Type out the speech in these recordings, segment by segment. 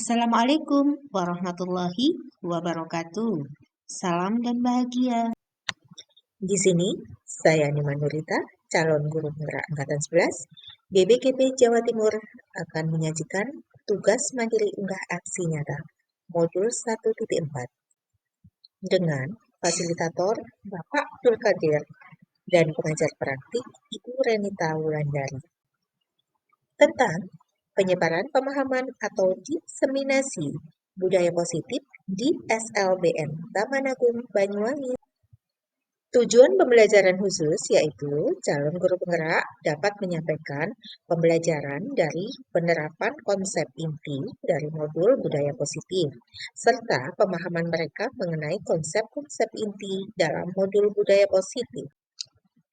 Assalamualaikum warahmatullahi wabarakatuh. Salam dan bahagia. Di sini, saya Nima Nurita, calon guru penggerak Angkatan 11, BBKP Jawa Timur akan menyajikan tugas mandiri unggah aksi nyata modul 1.4 dengan fasilitator Bapak Abdul Qadir dan pengajar praktik Ibu Renita Wulandari tentang penyebaran pemahaman atau diseminasi budaya positif di SLBN Taman Agung Banyuwangi. Tujuan pembelajaran khusus yaitu calon guru penggerak dapat menyampaikan pembelajaran dari penerapan konsep inti dari modul budaya positif, serta pemahaman mereka mengenai konsep-konsep inti dalam modul budaya positif.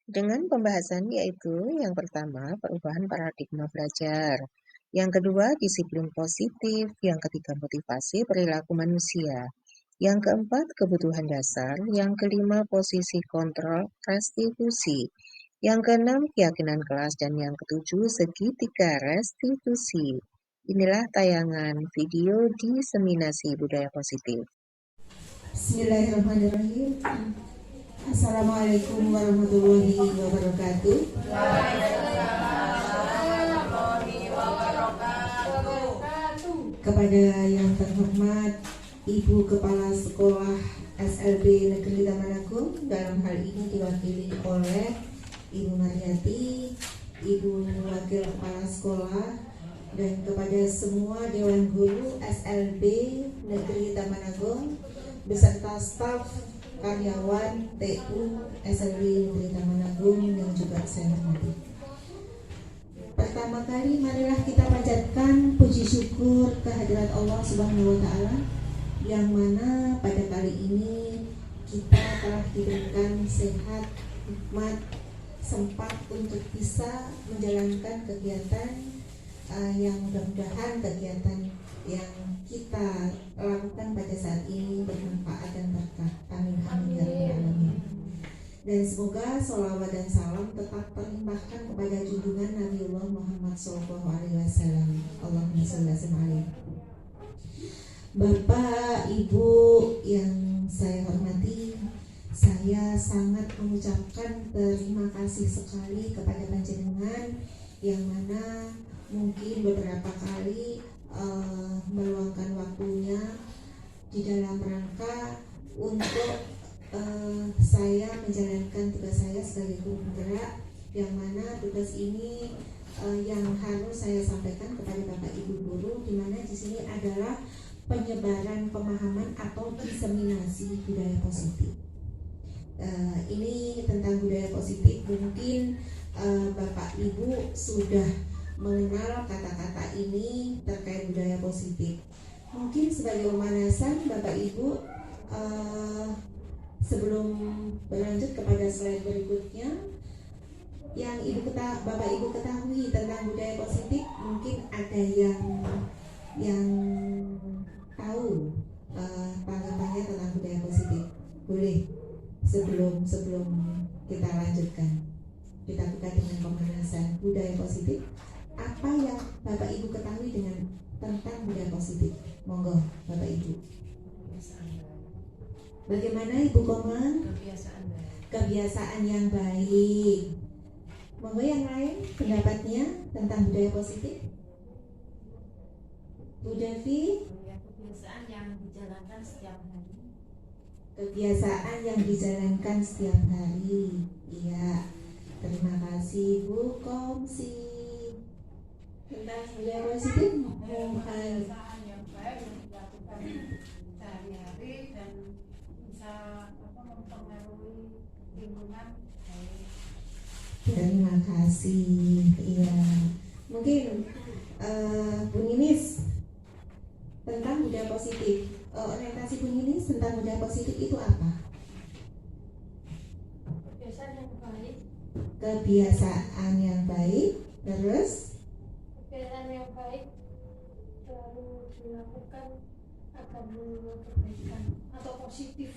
Dengan pembahasan yaitu yang pertama perubahan paradigma belajar, yang kedua disiplin positif, yang ketiga motivasi perilaku manusia, yang keempat kebutuhan dasar, yang kelima posisi kontrol restitusi, yang keenam keyakinan kelas, dan yang ketujuh segitiga restitusi. Inilah tayangan video diseminasi budaya positif. Bismillahirrahmanirrahim. Assalamualaikum warahmatullahi wabarakatuh. Kepada yang terhormat Ibu Kepala Sekolah SLB Negeri Taman Agung, dalam hal ini diwakili oleh Ibu Mariati, Ibu Wakil Kepala Sekolah, dan kepada semua Dewan Guru SLB Negeri Taman Agung beserta staf karyawan TU SLB Negeri Taman Agung yang juga saya hormati. Pertama kali marilah kita panjatkan puji syukur kehadirat Allah Subhanahu wa taala yang mana pada kali ini kita telah diberikan sehat, hikmat, sempat untuk bisa menjalankan kegiatan yang mudah-mudahan kegiatan yang kita lakukan pada saat ini bermanfaat dan berkah. Amin amin ya rabbal alamin. Dan semoga sholawat dan salam tetap terlimpahkan kepada junjungan Nabiullah Muhammad SAW. Allahumma sholli alaihi. Bapak, Ibu yang saya hormati, saya sangat mengucapkan terima kasih sekali kepada panjenengan yang mana mungkin beberapa kali meluangkan waktunya di dalam rangka untuk saya menjalankan tugas saya sebagai guru penggerak, yang mana tugas ini yang harus saya sampaikan kepada Bapak Ibu guru, di mana di sini adalah penyebaran pemahaman atau diseminasi budaya positif. Ini tentang budaya positif, mungkin Bapak Ibu sudah mengenal kata-kata ini terkait budaya positif. Mungkin sebagai pemanasan Bapak Ibu, sebelum berlanjut kepada slide berikutnya, yang Bapak Ibu ketahui tentang budaya positif, mungkin ada yang tahu tanggapannya tentang budaya positif. Boleh sebelum kita lanjutkan, kita buka dengan pemanasan budaya positif. Apa yang Bapak Ibu ketahui tentang budaya positif? Monggo Bapak Ibu. Bagaimana Ibu Komang? Kebiasaan yang baik. Monggo yang lain pendapatnya tentang budaya positif. Bu Devi? Kebiasaan yang dijalankan setiap hari. Kebiasaan yang dijalankan setiap hari. Iya. Terima kasih Bu Komsi. Tentang budaya positif, Kebiasaan yang baik yang dilakukan sehari-hari dan bisa mempengaruhi lingkungan baik. Terima kasih. Iya. Mungkin Bu Ninis tentang budaya positif. Orientasi Bu Ninis tentang budaya positif itu apa? Kebiasaan yang baik. Kebiasaan yang baik. Terus? Kebiasaan yang baik selalu dilakukan agar menurut kebaikan atau positif.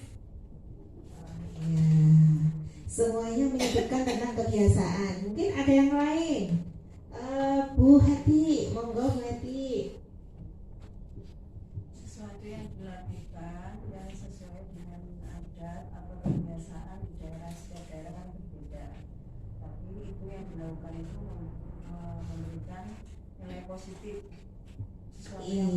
Ya, semuanya menyebutkan tentang kebiasaan. Mungkin ada yang lain. Bu Hati, monggo Bu Hati. adat atau kebiasaan di daerah setiap daerah kan berbeda. Tapi itu yang dilakukan itu memberikan nilai positif. Iya.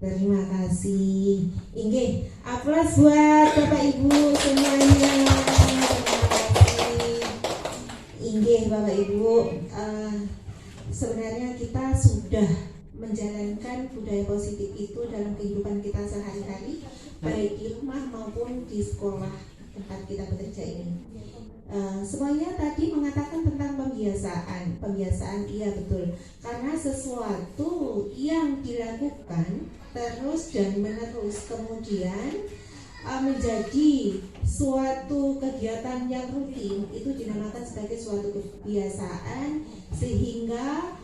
Terima kasih. Inggih, aplaus buat Bapak Ibu semuanya. Terima kasih. Inggih Bapak Ibu, sebenarnya kita sudah menjalankan budaya positif itu dalam kehidupan kita sehari-hari, baik di rumah maupun di sekolah tempat kita bekerja ini. Semuanya tadi mengatakan tentang pembiasaan iya betul, karena sesuatu yang dilakukan terus dan menerus kemudian menjadi suatu kegiatan yang rutin, itu dinamakan sebagai suatu kebiasaan, sehingga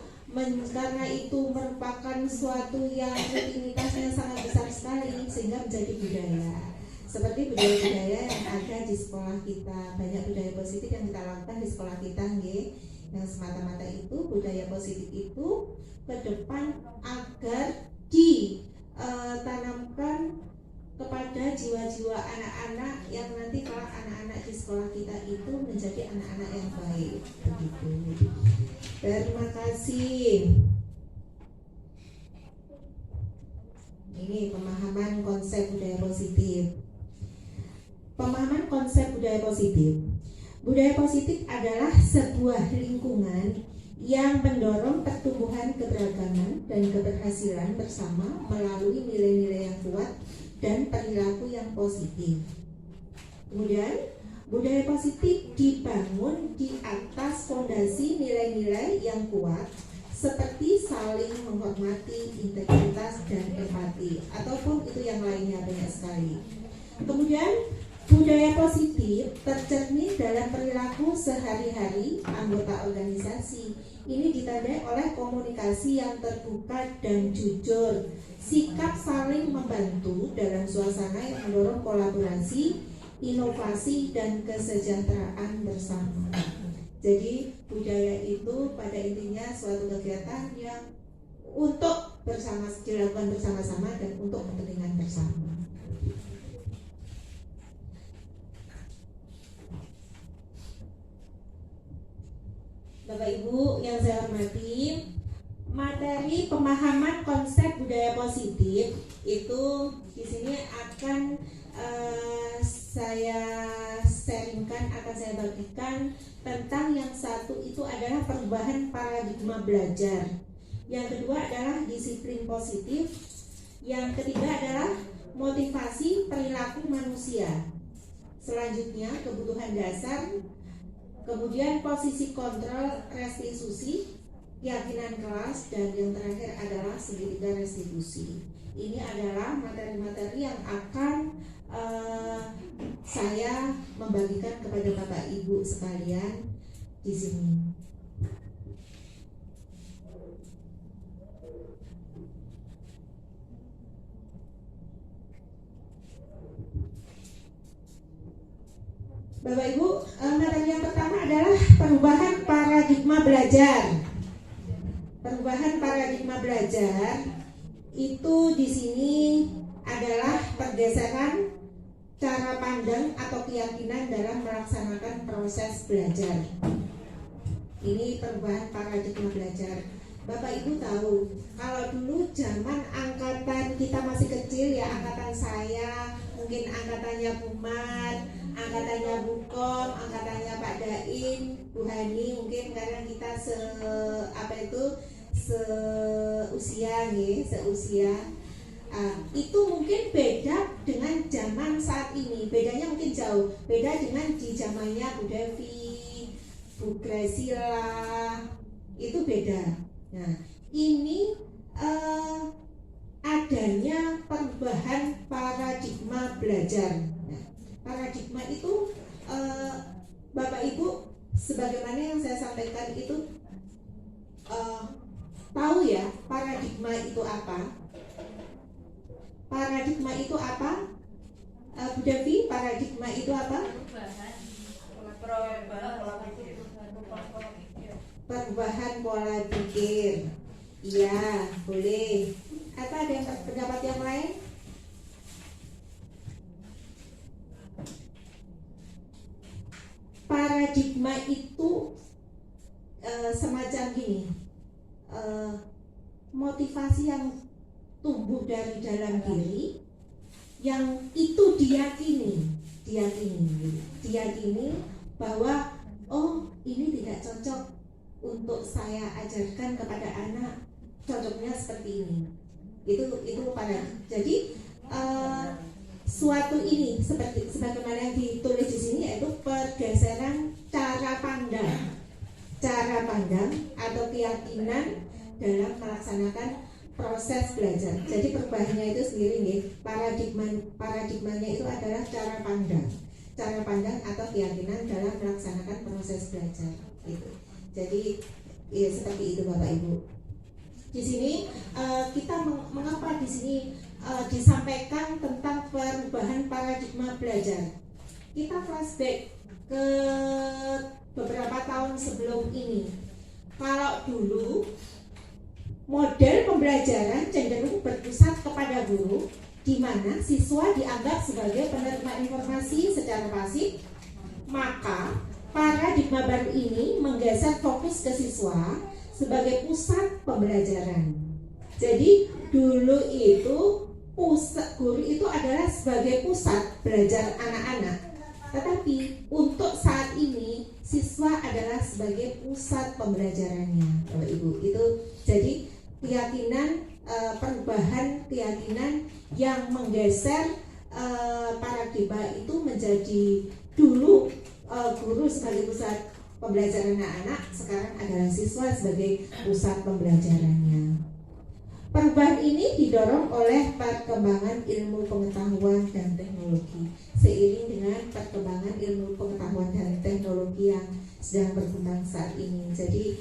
karena itu merupakan suatu yang rutinitasnya sangat besar sekali sehingga menjadi budaya. Seperti budaya-budaya yang ada di sekolah kita, banyak budaya positif yang kita lakukan di sekolah kita, nggih. Yang semata-mata itu budaya positif itu ke depan agar ditanamkan kepada jiwa-jiwa anak-anak yang nanti kalau anak-anak di sekolah kita itu menjadi anak-anak yang baik. Begitu. Terima kasih. Ini pemahaman konsep budaya positif. Pemahaman konsep budaya positif. Budaya positif adalah sebuah lingkungan yang mendorong pertumbuhan keberagaman dan keberhasilan bersama melalui nilai-nilai yang kuat dan perilaku yang positif. Kemudian, budaya positif dibangun di atas fondasi nilai-nilai yang kuat seperti saling menghormati, integritas, dan empati, ataupun itu yang lainnya banyak sekali. Kemudian, budaya positif tercermin dalam perilaku sehari-hari anggota organisasi. Ini ditandai oleh komunikasi yang terbuka dan jujur, sikap saling membantu dalam suasana yang mendorong kolaborasi, inovasi, dan kesejahteraan bersama. Jadi budaya itu pada intinya suatu kegiatan yang untuk dilakukan bersama-sama dan untuk kepentingan bersama. Bapak Ibu yang saya hormati, materi pemahaman konsep budaya positif itu di sini akan saya sharingkan, akan saya bagikan tentang yang satu itu adalah perubahan paradigma belajar, yang kedua adalah disiplin positif, yang ketiga adalah motivasi perilaku manusia, selanjutnya kebutuhan dasar, kemudian posisi kontrol restitusi, keyakinan kelas, dan yang terakhir adalah segitiga restitusi. Ini adalah materi-materi yang akan saya membagikan kepada Bapak Ibu sekalian di sini. Bapak Ibu, materi yang pertama adalah perubahan paradigma belajar. Perubahan paradigma belajar itu di sini adalah pergeseran cara pandang atau keyakinan dalam melaksanakan proses belajar. Ini perubahan paradigma belajar. Bapak Ibu tahu, kalau dulu zaman angkatan kita masih kecil ya, angkatan saya, mungkin angkatannya Bu Mat, angkatannya Bu Kom, angkatannya Pak Dain, Bu Hani, mungkin karena kita seusia. Itu mungkin beda dengan zaman saat ini. Bedanya mungkin jauh. Beda dengan di zamannya Bu Devi, Bu Graciela, itu beda. Nah, ini adanya perubahan paradigma belajar. Nah, paradigma itu Bapak Ibu sebagaimana yang saya sampaikan itu tahu ya paradigma itu apa? Paradigma itu apa? Bu Devi, paradigma itu apa? Perubahan pola pikir. Iya, boleh. Atau ada yang pendapat yang lain? paradigma itu semacam gini, motivasi yang tumbuh dari dalam diri, yang itu diyakini bahwa oh ini tidak cocok untuk saya ajarkan kepada anak, cocoknya seperti ini. Itu pada. Jadi suatu ini seperti sebagaimana yang ditulis di sini, yaitu pergeseran cara pandang atau keyakinan dalam melaksanakan proses belajar. Jadi perubahannya itu sendiri nih, paradigmanya itu adalah cara pandang atau keyakinan dalam melaksanakan proses belajar. Gitu. Jadi ya seperti itu Bapak Ibu. Di sini kita mengapa di sini disampaikan tentang perubahan paradigma belajar. Kita flashback ke beberapa tahun sebelum ini. Kalau dulu model pembelajaran cenderung berpusat kepada guru, di mana siswa dianggap sebagai penerima informasi secara pasif, maka paradigma baru ini menggeser fokus ke siswa sebagai pusat pembelajaran. Jadi dulu itu guru itu adalah sebagai pusat belajar anak-anak, tetapi untuk saat ini siswa adalah sebagai pusat pembelajarannya, Bapak Ibu. Itu jadi keyakinan, perubahan keyakinan yang menggeser paradigma itu menjadi dulu guru sebagai pusat pembelajaran anak-anak, sekarang adalah siswa sebagai pusat pembelajarannya. Perubahan ini didorong oleh perkembangan ilmu pengetahuan dan teknologi. Seiring dengan perkembangan ilmu pengetahuan dan teknologi yang sedang berkembang saat ini. Jadi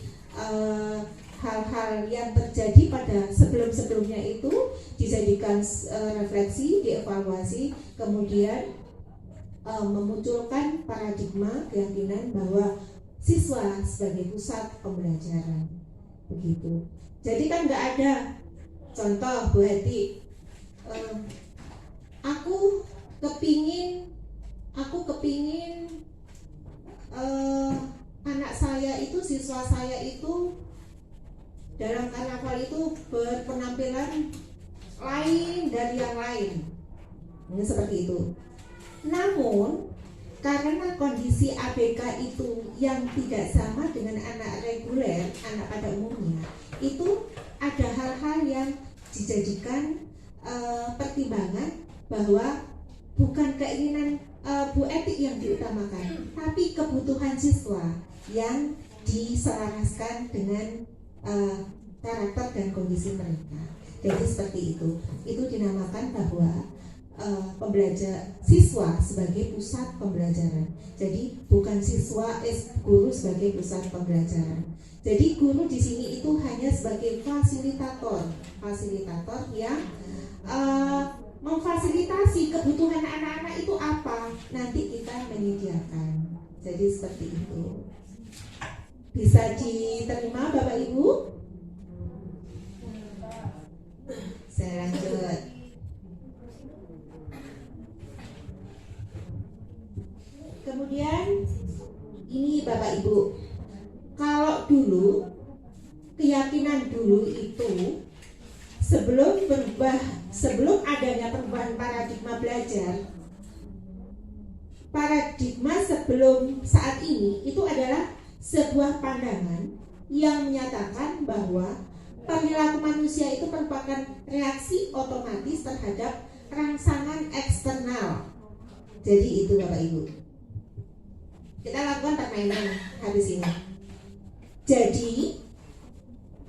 hal-hal yang terjadi pada sebelum-sebelumnya itu dijadikan refleksi, dievaluasi, kemudian memunculkan paradigma keyakinan bahwa siswa sebagai pusat pembelajaran. Begitu. Jadi kan nggak ada contoh Bu Heti, aku kepingin anak saya itu, siswa saya itu dalam karnaval itu berpenampilan lain dari yang lain. Ini seperti itu. Namun karena kondisi ABK itu yang tidak sama dengan anak reguler, anak pada umumnya, itu ada hal-hal yang dijadikan pertimbangan bahwa bukan keinginan Bu Etik yang diutamakan, tapi kebutuhan siswa yang diselaraskan dengan karakter dan kondisi mereka. Jadi seperti itu. Itu dinamakan bahwa pembelajar siswa sebagai pusat pembelajaran. Jadi bukan guru sebagai pusat pembelajaran. Jadi guru di sini itu hanya sebagai fasilitator yang memfasilitasi kebutuhan anak-anak itu apa, nanti kita menyediakan. Jadi seperti itu. Bisa diterima Bapak Ibu? Saya lanjut. Kemudian ini Bapak Ibu, kalau dulu keyakinan dulu itu sebelum adanya perubahan paradigma belajar, paradigma sebelum saat ini itu adalah sebuah pandangan yang menyatakan bahwa perilaku manusia itu merupakan reaksi otomatis terhadap rangsangan eksternal. Jadi itu Bapak Ibu. Kita lakukan permainan habis ini. Jadi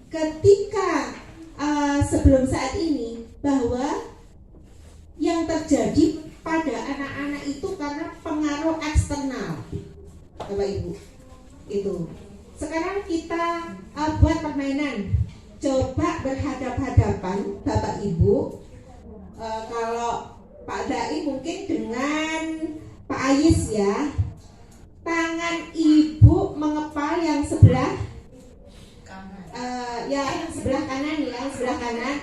ketika sebelum saat ini bahwa yang terjadi pada anak-anak itu karena pengaruh eksternal, Bapak Ibu. Itu. Sekarang kita buat permainan. Coba berhadap-hadapan Bapak Ibu. Kalau Pak Dai mungkin dengan Pak Ayis ya. Tangan Ibu mengepal yang sebelah yang sebelah kanan ya, sebelah kanan.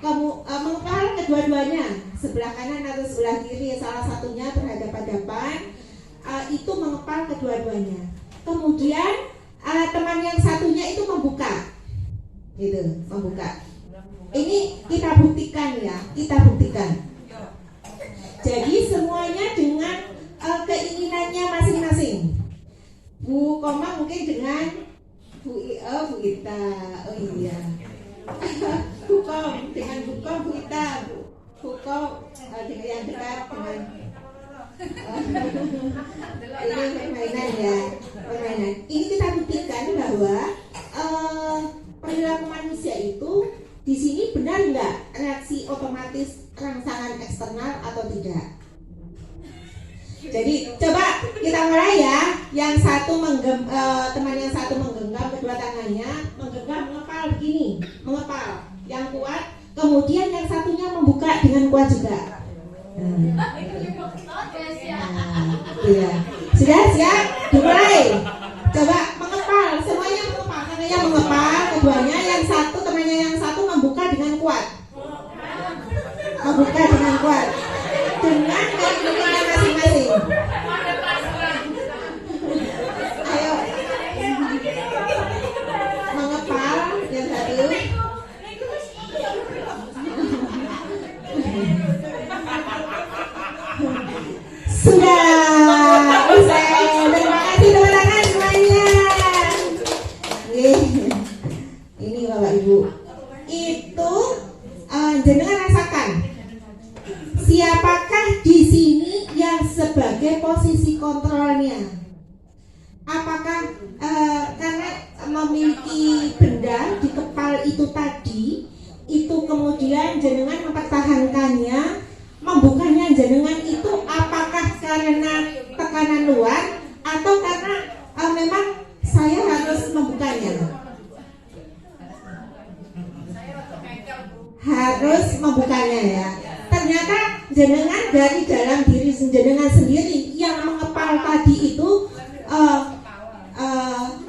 Kamu mengepal kedua-duanya, sebelah kanan atau sebelah kiri, salah satunya berhadapan-hadapan. itu mengepal kedua-duanya. Kemudian teman yang satunya itu membuka, gitu, membuka. Ini kita buktikan ya, kita buktikan. Jadi semuanya dengan keinginannya masing-masing. Bu Koma mungkin dengan Bu Ita, oh iya. Bu Kom dengan Bu Kom, Bu Ita, Bu Kom dengan yang dekat dengan ini permainan ya, permainan. Ini kita buktikan bahwa perilaku manusia itu di sini benar nggak reaksi otomatis rangsangan eksternal atau tidak? Jadi coba kita mulai ya. Yang satu teman yang satu menggenggam kedua tangannya, menggenggam mengepal begini, mengepal yang kuat. Kemudian yang satunya membuka dengan kuat juga. Ya. Sudah siap? Dimulai. Coba mengepal, semuanya mengepal, tangannya mengepal, keduanya yang satu temannya yang satu membuka dengan kuat. Membuka dengan kuat. Dengan keinginan masing-masing. Ayo. Mengepal yang satu. Sudah usai. Terima kasih teman-teman semuanya. Ini Bapak Ibu. Itu jenengan rasakan. Siapakah di sini yang sebagai posisi kontrolnya? Apakah karena memiliki benda di kepal itu tadi, itu kemudian jenengan mempertahankannya, membukanya jenengan itu apakah karena tekanan luar atau karena memang saya harus membukanya? Harus membukanya ya. Ternyata jenengan dari dalam diri jenengan sendiri yang mengepal tadi itu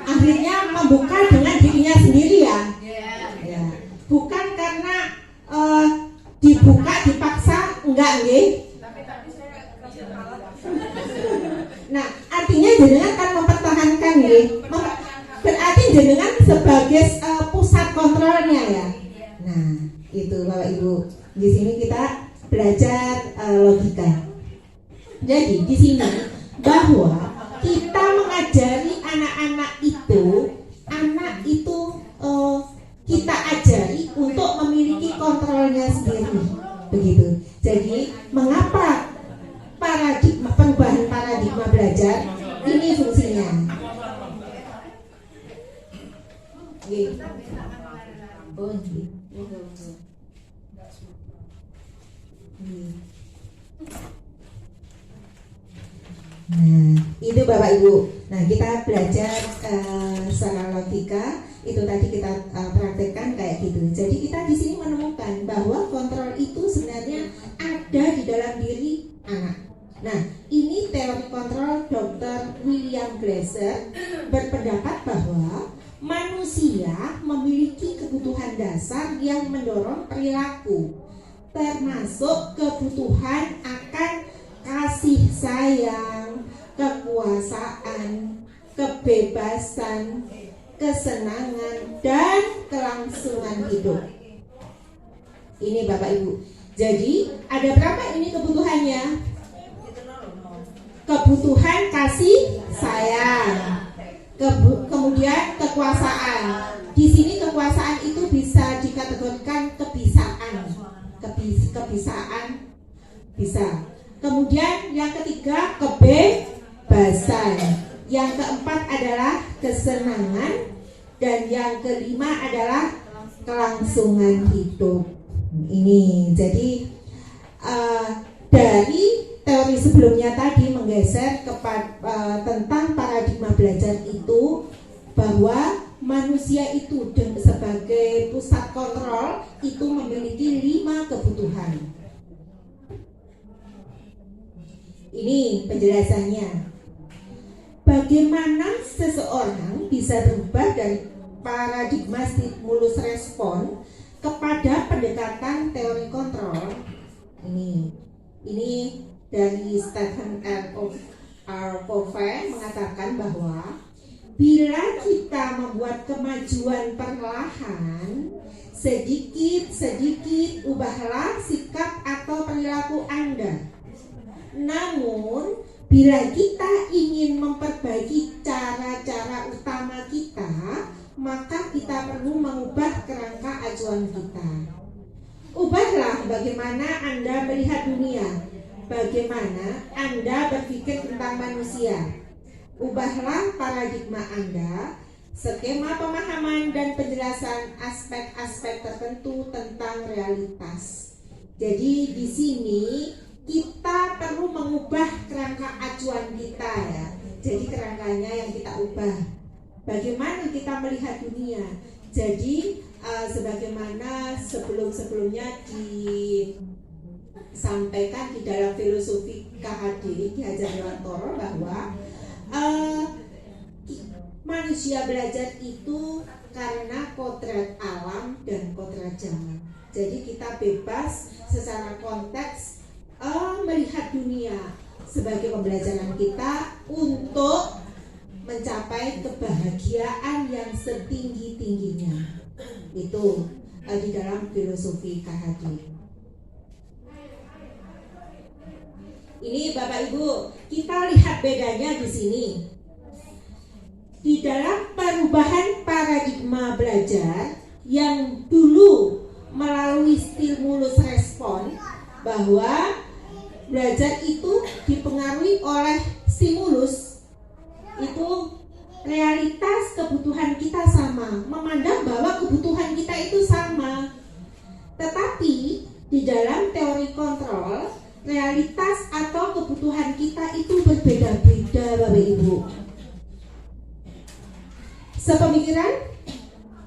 akhirnya membuka dengan dirinya sendiri ya. Bukan karena dibuka dipaksa, enggak nggih. Nah, artinya jenengan kan mempertahankan nggih. Berarti jenengan sebagai pusat kontrolnya ya. Nah, itu Bapak Ibu. Di sini kita belajar logika. Jadi di sini bahwa kita mengajari anak-anak itu kita ajari untuk memiliki kontrolnya sendiri, begitu. Jadi mengapa perubahan paradigma belajar ini fungsinya? Nah, itu Bapak Ibu. Nah, kita belajar secara logika. Itu tadi kita praktekkan kayak gitu. Jadi kita di sini menemukan bahwa kontrol itu sebenarnya ada di dalam diri anak. Nah, ini teori kontrol Dr. William Glasser berpendapat bahwa manusia memiliki kebutuhan dasar yang mendorong perilaku, termasuk kebutuhan akan kasih sayang, kekuasaan, kebebasan, kesenangan, dan kelangsungan hidup. Ini Bapak Ibu. Jadi ada berapa ini kebutuhannya? Kebutuhan kasih sayang, kemudian kekuasaan. Di sini kekuasaan itu bisa dikategorikan kebisaan, bisa. Kemudian yang ketiga kebebasan. Yang keempat adalah kesenangan, dan yang kelima adalah kelangsungan hidup. Ini jadi dari teori sebelumnya tadi menggeser kepada tentang paradigma belajar itu, bahwa manusia itu sebagai pusat kontrol itu memiliki 5 kebutuhan. Ini penjelasannya. Bagaimana seseorang bisa berubah dari paradigma stimulus respon kepada pendekatan teori kontrol? Ini dari Stephen R. Al-Kofe mengatakan bahwa bila kita membuat kemajuan perlahan, sedikit-sedikit ubahlah sikap atau perilaku Anda. Namun, bila kita ingin memperbaiki cara-cara utama kita, maka kita perlu mengubah kerangka acuan kita. Ubahlah bagaimana Anda melihat dunia, bagaimana Anda berpikir tentang manusia. Ubahlah paradigma Anda, skema pemahaman dan penjelasan aspek-aspek tertentu tentang realitas. Jadi di sini kita perlu mengubah kerangka acuan kita ya. Jadi kerangkanya yang kita ubah. Bagaimana kita melihat dunia. Jadi sebagaimana sebelum-sebelumnya disampaikan di dalam filosofi KHD Ki Hajar Dewantara bahwa manusia belajar itu karena kodrat alam dan kodrat zaman. Jadi kita bebas secara konteks melihat dunia sebagai pembelajaran kita untuk mencapai kebahagiaan yang setinggi-tingginya. Itu di dalam filosofi KHD. Ini Bapak Ibu, kita lihat bedanya di sini. Di dalam perubahan paradigma belajar yang dulu melalui stimulus respon, bahwa belajar itu dipengaruhi oleh stimulus, itu realitas kebutuhan kita sama, memandang bahwa kebutuhan kita itu sama. Tetapi di dalam teori kontrol, realitas atau kebutuhan kita itu berbeda-beda Bapak Ibu. Sepemikiran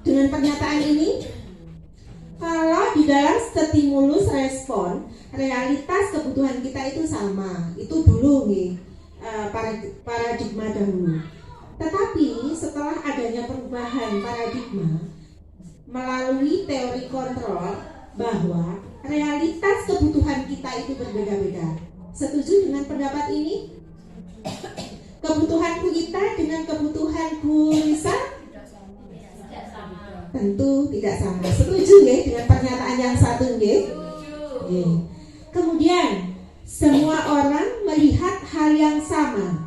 dengan pernyataan ini? Kalau di dalam stimulus respon, realitas kebutuhan kita itu sama. Itu dulu nih, paradigma dahulu. Tetapi setelah adanya perubahan paradigma melalui teori kontrol, bahwa realitas kebutuhan kita itu berbeda-beda. Setuju dengan pendapat ini? Kebutuhan kita dengan kebutuhan Bu Lisa tentu tidak sama. Setuju ya dengan pernyataan yang satu ya? Kemudian semua orang melihat hal yang sama.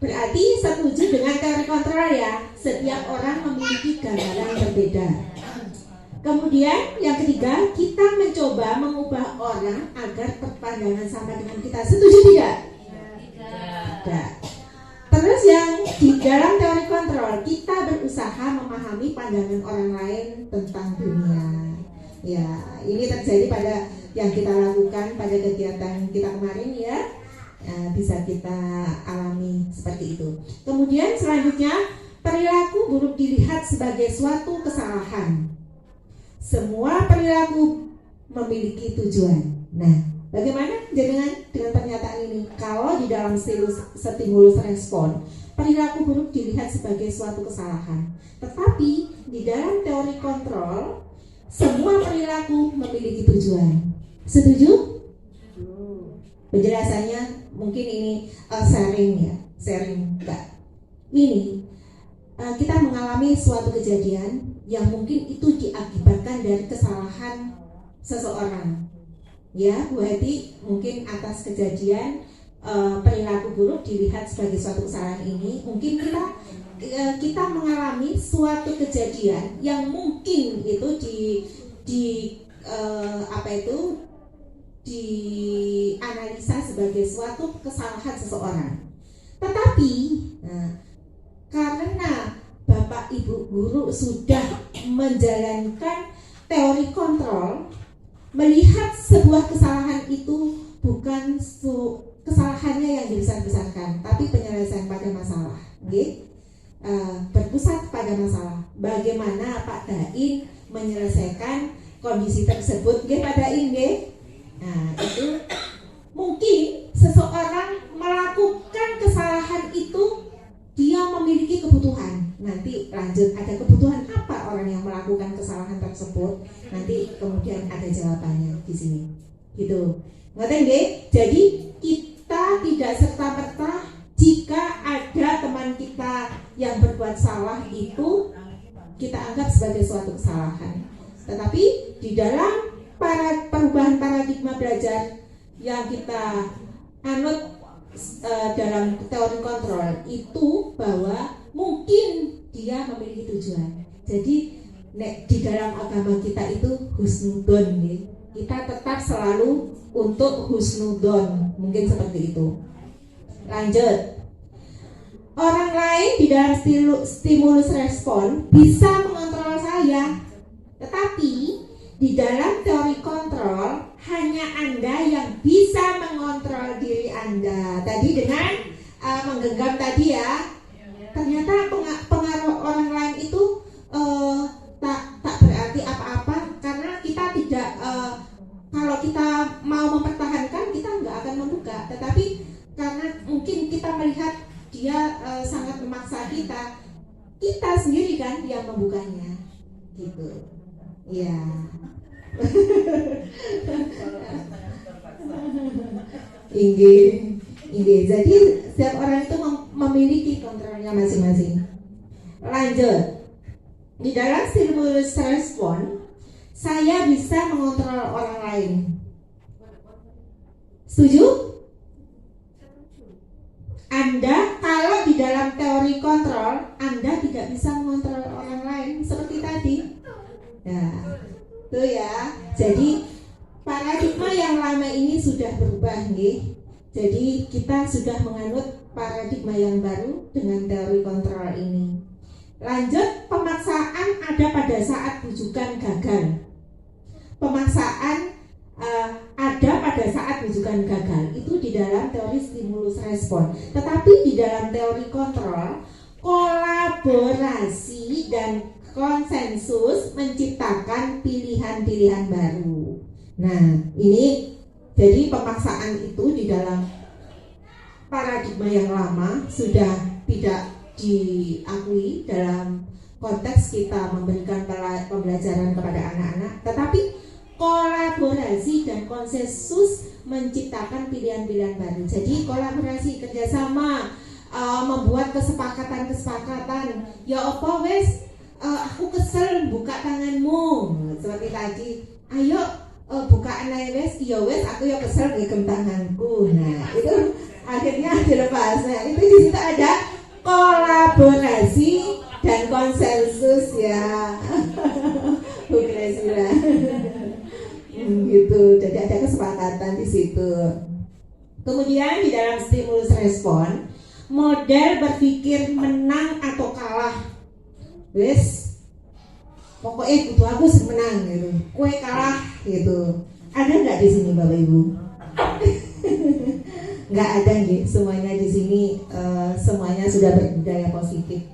Berarti setuju dengan teori kontrol ya? Setiap orang memiliki gambaran berbeda. Kemudian yang ketiga, kita mencoba mengubah orang agar berpandangan sama dengan kita. Setuju tidak? Tidak. Terus yang di dalam teori kontrol, kita berusaha memahami pandangan orang lain tentang dunia. Ya, ini terjadi pada yang kita lakukan pada kegiatan kita kemarin ya. Bisa kita alami seperti itu. Kemudian selanjutnya, perilaku buruk dilihat sebagai suatu kesalahan. Semua perilaku memiliki tujuan. Nah, bagaimana dengan pernyataan ini? Kalau di dalam stimulus respon, perilaku buruk dilihat sebagai suatu kesalahan. Tetapi di dalam teori kontrol, semua perilaku memiliki tujuan. Setuju? Penjelasannya mungkin ini sharing Mbak. Ini kita mengalami suatu kejadian yang mungkin itu diakibatkan dari kesalahan seseorang. Ya, Bu Heti, mungkin atas kejadian perilaku buruk dilihat sebagai suatu kesalahan ini, mungkin kita mengalami suatu kejadian yang mungkin itu dianalisa sebagai suatu kesalahan seseorang. Tetapi karena Bapak Ibu guru sudah menjalankan teori kontrol, melihat sebuah kesalahan itu bukan kesalahannya yang dibesar-besarkan, tapi penyelesaian pada masalah. Berpusat pada masalah. Bagaimana Pak Dain menyelesaikan kondisi tersebut, Pak Dain, Nah, itu mungkin seseorang melakukan kesalahan itu, dia memiliki kebutuhan. Nanti lanjut, ada kebutuhan apa orang yang melakukan kesalahan tersebut? Nanti kemudian ada jawabannya di sini. Gitu. Ngerti nggih? Jadi kita kita tidak serta-merta jika ada teman kita yang berbuat salah itu kita anggap sebagai suatu kesalahan. Tetapi di dalam perubahan paradigma belajar yang kita anut dalam teori kontrol itu bahwa mungkin dia memiliki tujuan. Jadi di dalam agama kita itu husnudon, kita tetap selalu untuk husnudon, mungkin seperti itu. Lanjut. Orang lain di dalam stimulus respon bisa mengontrol saya, tetapi di dalam teori kontrol hanya Anda yang bisa mengontrol diri Anda. Tadi dengan menggenggam tadi ya, ternyata pengaruh orang lain itu tak berarti apa-apa, karena kita tidak kalau kita mau mempertahankan kita nggak akan membuka, tetapi karena mungkin kita melihat dia sangat memaksa kita sendiri kan yang membukanya, gitu. Ya. Ini. Jadi setiap orang itu memiliki kontrolnya masing-masing. Lanjut. Di dalam stimulus respon, saya bisa mengontrol orang lain. Setuju? Anda kalau di dalam teori kontrol, Anda tidak bisa mengontrol orang lain seperti tadi. Nah, itu ya. Jadi paradigma yang lama ini sudah berubah nih. Jadi kita sudah menganut paradigma yang baru dengan teori kontrol ini. Lanjut, pemaksaan ada pada saat bujukan gagal. Pemaksaan ada pada saat rujukan gagal, itu di dalam teori stimulus respon. Tetapi di dalam teori kontrol, kolaborasi dan konsensus menciptakan pilihan-pilihan baru. Nah, ini jadi pemaksaan itu di dalam paradigma yang lama sudah tidak diakui dalam konteks kita memberikan pembelajaran kepada anak-anak, tetapi kolaborasi dan konsensus menciptakan pilihan-pilihan baru. Jadi kolaborasi, kerjasama, membuat kesepakatan. Ya apa wes, aku kesel buka tanganmu seperti tadi. Ayo buka anai wes, iya wes aku ya kesel genggam tanganku. Nah itu akhirnya dilepas. Nah itu di situ ada kolaborasi dan konsensus ya. Bu Graciela. Gitu, jadi ada kesepakatan di situ. Kemudian di dalam stimulus respon, model berpikir menang atau kalah. Wes, pokoknya kudu aku menang gitu. Kue kalah gitu. Ada nggak di sini Bapak Ibu? Nggak ada nih. Semuanya di sini semuanya sudah berbudaya positif.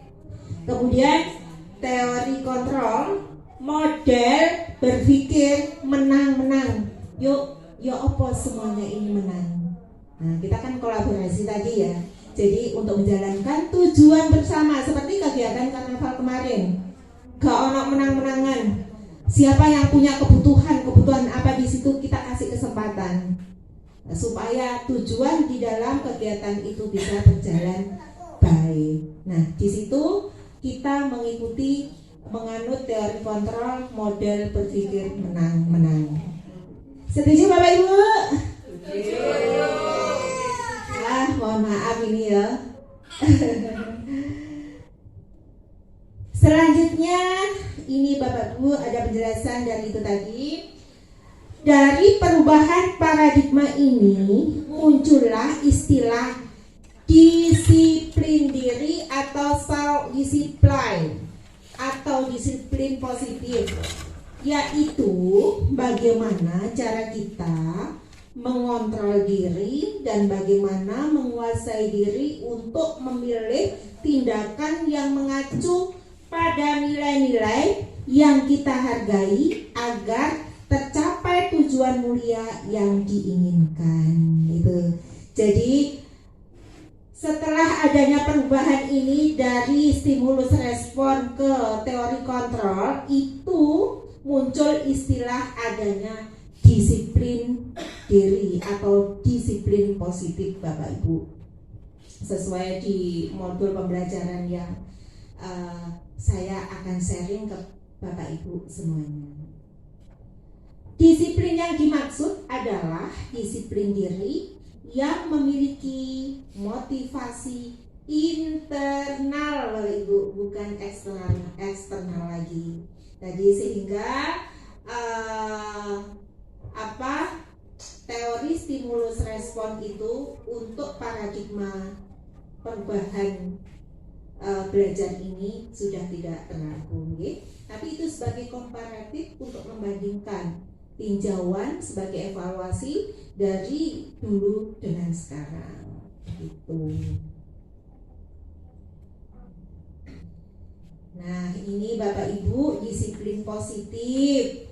Kemudian teori kontrol, model berpikir menang-menang. Yuk apa semuanya ini menang. Nah, kita kan kolaborasi tadi ya. Jadi untuk menjalankan tujuan bersama seperti kegiatan karnaval kemarin. Gak ono menang-menangan. Siapa yang punya kebutuhan apa di situ kita kasih kesempatan. Nah, supaya tujuan di dalam kegiatan itu bisa berjalan baik. Nah, di situ kita mengikuti menganut teori kontrol, model berpikir menang-menang. Setuju Bapak Ibu? Setuju. Mohon maaf ini ya. Selanjutnya ini Bapak Ibu ada penjelasan dari itu tadi. Dari perubahan paradigma ini muncullah istilah disiplin diri atau self-discipline atau disiplin positif, yaitu bagaimana cara kita mengontrol diri dan bagaimana menguasai diri untuk memilih tindakan yang mengacu pada nilai-nilai yang kita hargai agar tercapai tujuan mulia yang diinginkan. Itu. Jadi setelah adanya perubahan ini dari stimulus respon ke teori kontrol, itu muncul istilah adanya disiplin diri atau disiplin positif Bapak Ibu, sesuai di modul pembelajaran yang saya akan sharing ke Bapak Ibu semuanya. Disiplin yang dimaksud adalah disiplin diri yang memiliki motivasi internal Bapak Ibu, bukan eksternal lagi. Jadi sehingga teori stimulus respon itu untuk paradigma perubahan belajar ini sudah tidak berlaku, tapi itu sebagai komparatif untuk membandingkan tinjauan sebagai evaluasi dari dulu dengan sekarang gitu. Nah, ini Bapak Ibu disiplin positif.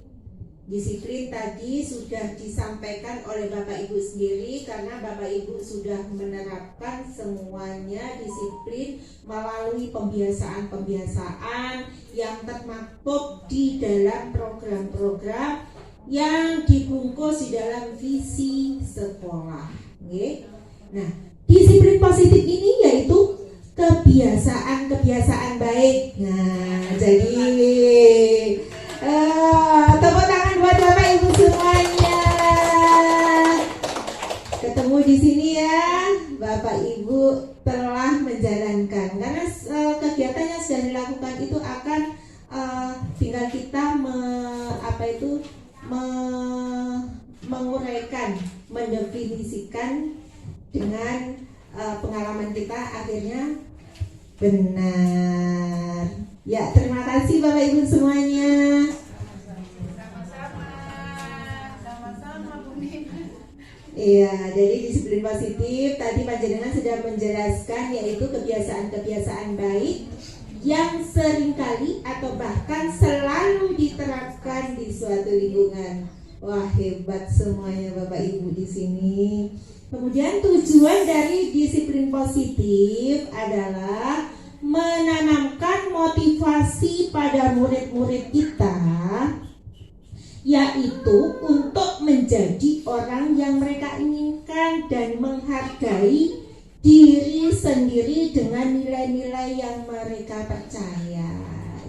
Disiplin tadi sudah disampaikan oleh Bapak Ibu sendiri karena Bapak Ibu sudah menerapkan semuanya disiplin melalui pembiasaan-pembiasaan yang termaktub di dalam program-program yang dibungkus di dalam visi sekolah. Nah, disiplin positif ini yaitu kebiasaan-kebiasaan baik. Nah, jadi tepuk tangan buat Bapak Ibu semuanya. Ketemu di sini ya, Bapak Ibu telah menjalankan karena kegiatan yang sudah dilakukan itu akan tinggal kita menguraikan, mendefinisikan dengan pengalaman kita akhirnya benar. Ya, terima kasih Bapak Ibu semuanya. Sama-sama Bu Nina. Iya, jadi disiplin positif tadi Panjenengan sudah menjelaskan yaitu kebiasaan-kebiasaan baik yang seringkali atau bahkan selalu diterapkan di suatu lingkungan. Wah, hebat semuanya Bapak Ibu di sini. Kemudian tujuan dari disiplin positif adalah menanamkan motivasi pada murid-murid kita, yaitu untuk menjadi orang yang mereka inginkan dan menghargai diri sendiri dengan nilai-nilai yang mereka percaya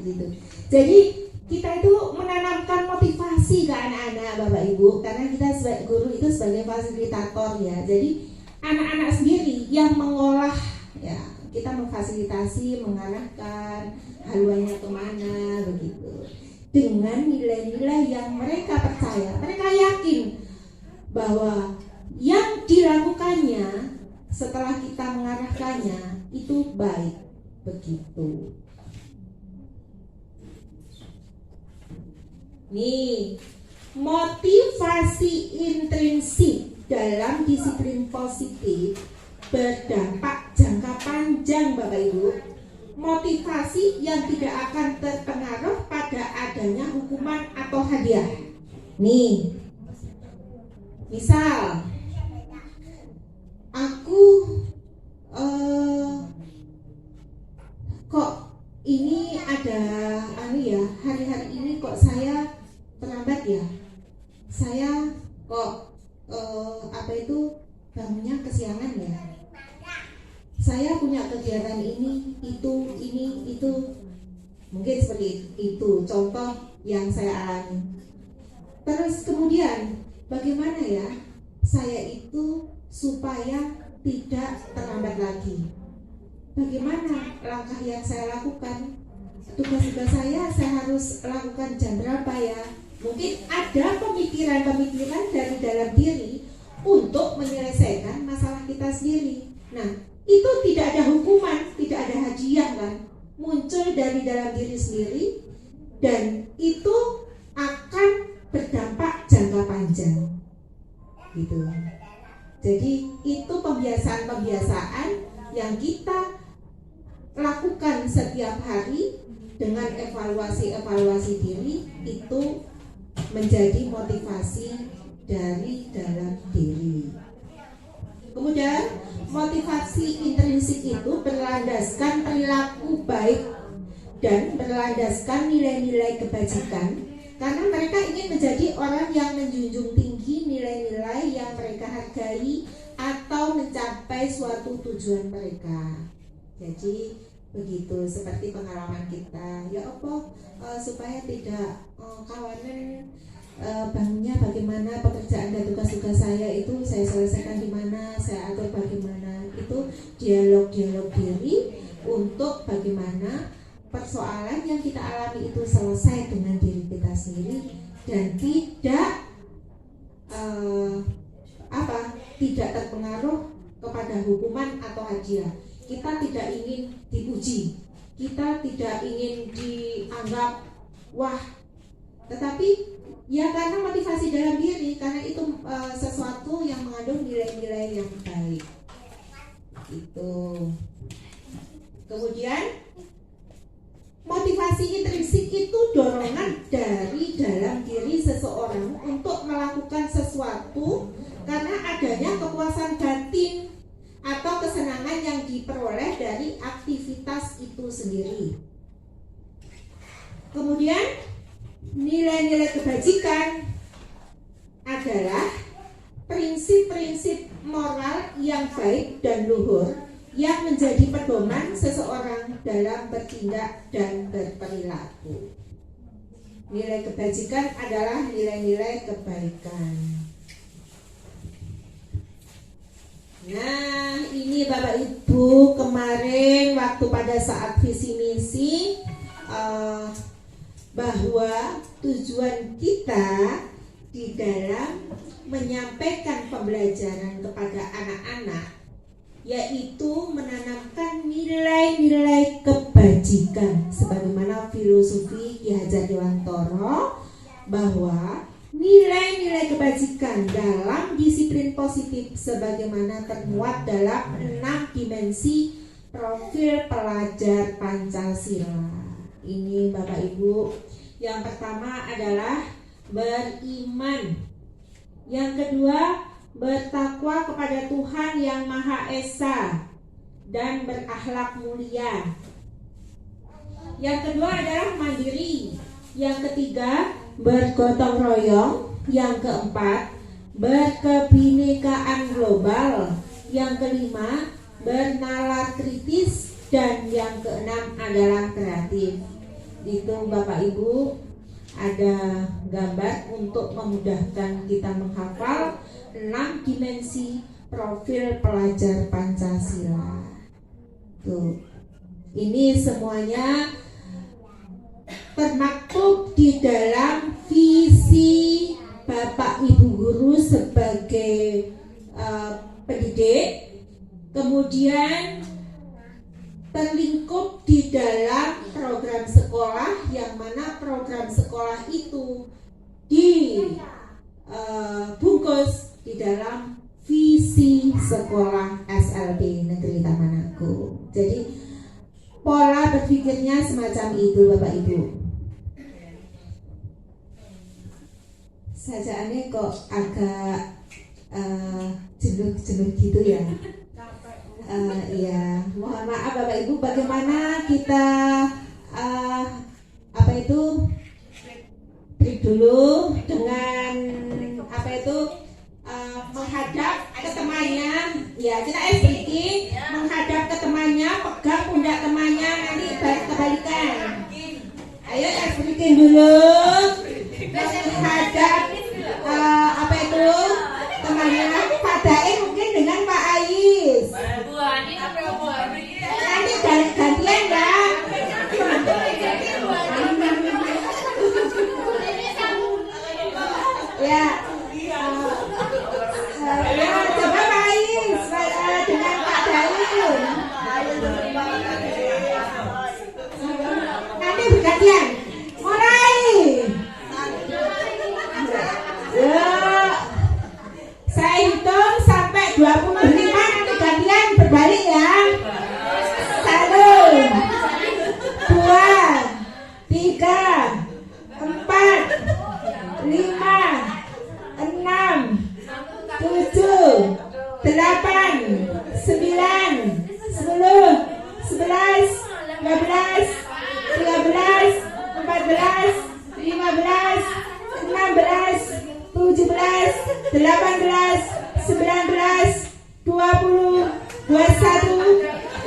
gitu. Jadi kita itu menanamkan motivasi ke anak-anak Bapak Ibu, karena kita sebagai guru itu sebagai fasilitator ya. Jadi anak-anak sendiri yang mengolah ya, kita memfasilitasi, mengarahkan haluannya kemana begitu, dengan nilai-nilai yang mereka percaya. Mereka yakin bahwa yang dilakukannya setelah kita mengarahkannya itu baik begitu. Nih, motivasi intrinsik dalam disiplin positif berdampak jangka panjang Bapak Ibu. Motivasi yang tidak akan terpengaruh pada adanya hukuman atau hadiah. Nih, misal aku kok ini ada hari-hari ini kok saya terlambat ya, saya kok bangunnya kesiangan ya, saya punya kegiatan ini itu, mungkin seperti itu contoh yang saya alami. Terus kemudian bagaimana ya saya itu supaya tidak terlambat lagi? Bagaimana langkah yang saya lakukan? Tugas-tugas saya harus lakukan jam berapa ya? Mungkin ada pemikiran-pemikiran dari dalam diri untuk menyelesaikan masalah kita sendiri. Nah, itu tidak ada hukuman, tidak ada hadiah kan? Muncul dari dalam diri sendiri dan itu akan berdampak jangka panjang. Gitu. Jadi itu pembiasaan-pembiasaan yang kita lakukan setiap hari dengan evaluasi diri, itu menjadi motivasi dari dalam diri. Kemudian motivasi intrinsik itu berlandaskan perilaku baik dan berlandaskan nilai-nilai kebajikan karena mereka ingin menjadi orang yang menjunjung tinggi nilai-nilai yang mereka hargai atau mencapai suatu tujuan mereka. Jadi begitu, seperti pengalaman kita, ya apa supaya tidak kawanan bangunnya bagaimana, pekerjaan dan tugas-tugas saya itu saya selesaikan di mana, saya atur bagaimana. Itu dialog-dialog diri untuk bagaimana persoalan yang kita alami itu selesai dengan diri kita sendiri dan tidak tidak terpengaruh kepada hukuman atau hadiah. Kita tidak ingin dipuji, kita tidak ingin dianggap wah, tetapi ya karena motivasi dalam diri, karena itu sesuatu yang mengandung nilai-nilai yang baik. Itu. Kemudian motivasi intrinsik itu dorongan dari dalam diri seseorang untuk melakukan sesuatu karena adanya kepuasan batin atau kesenangan yang diperoleh dari aktivitas itu sendiri. Kemudian nilai-nilai kebajikan adalah prinsip-prinsip moral yang baik dan luhur yang menjadi pedoman seseorang dalam bertindak dan berperilaku. Nilai kebajikan adalah nilai-nilai kebaikan. Nah, ini Bapak Ibu kemarin waktu pada saat visi misi bahwa tujuan kita di dalam menyampaikan pembelajaran kepada anak-anak yaitu menanamkan nilai-nilai kebajikan sebagaimana filosofi Ki Hajar Dewantara, bahwa nilai-nilai kebajikan dalam disiplin positif sebagaimana termuat dalam 6 dimensi profil pelajar Pancasila. Ini Bapak Ibu, yang pertama adalah beriman, yang kedua bertakwa kepada Tuhan yang Maha Esa dan berakhlak mulia. Yang kedua adalah mandiri. Yang ketiga bergotong royong. Yang keempat berkebinekaan global. Yang kelima bernalar kritis. Dan yang keenam adalah kreatif. Itu Bapak Ibu ada gambar untuk memudahkan kita menghafal 6 dimensi profil pelajar Pancasila. Tuh. Ini semuanya termaktub di dalam visi Bapak Ibu guru sebagai pendidik, kemudian terlingkup di dalam program sekolah, yang mana program sekolah itu dibungkus di dalam visi sekolah SLB Negeri Taman Agung. Jadi pola berpikirnya semacam itu Bapak Ibu. Sajaannya kok agak jelek-jelek gitu ya. Iya, mohon maaf Bapak Ibu, bagaimana kita break dulu dengan menghadap ke temannya. Ya, kita breaking, menghadap ke temannya, pegang pundak temannya, nanti kebalikan. Ayo breaking dulu, menghadap temannya. Padain mungkin dengan Pak Ais. Nanti gantian ya. Ya, coba Pak Ais dengan Pak Daun. Nanti bergantian. Mulai.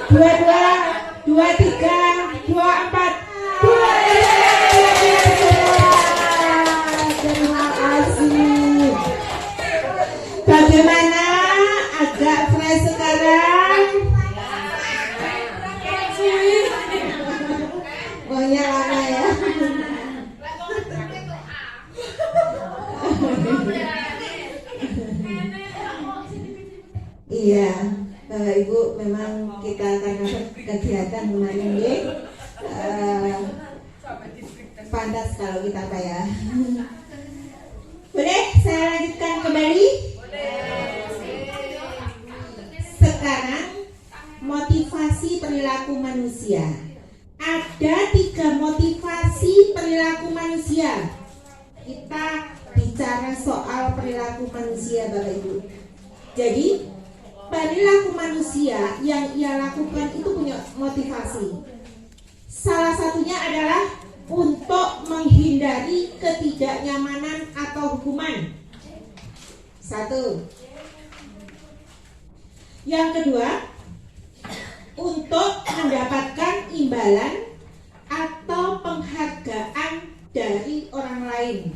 22, 23, 24. Terima kasih. Bagaimana? Agak fresh sekarang? Pokoknya lama ya. Iya, Bapak Ibu, memang kita karena kegiatan kemarin ya, pantas kalau kita apa ya. Boleh saya lanjutkan kembali? Sekarang motivasi perilaku manusia. Ada 3 motivasi perilaku manusia. Kita bicara soal perilaku manusia, Bapak Ibu. Jadi perilaku manusia yang ia lakukan itu punya motivasi. Salah satunya adalah untuk menghindari ketidaknyamanan atau hukuman. 1. Yang kedua, untuk mendapatkan imbalan atau penghargaan dari orang lain.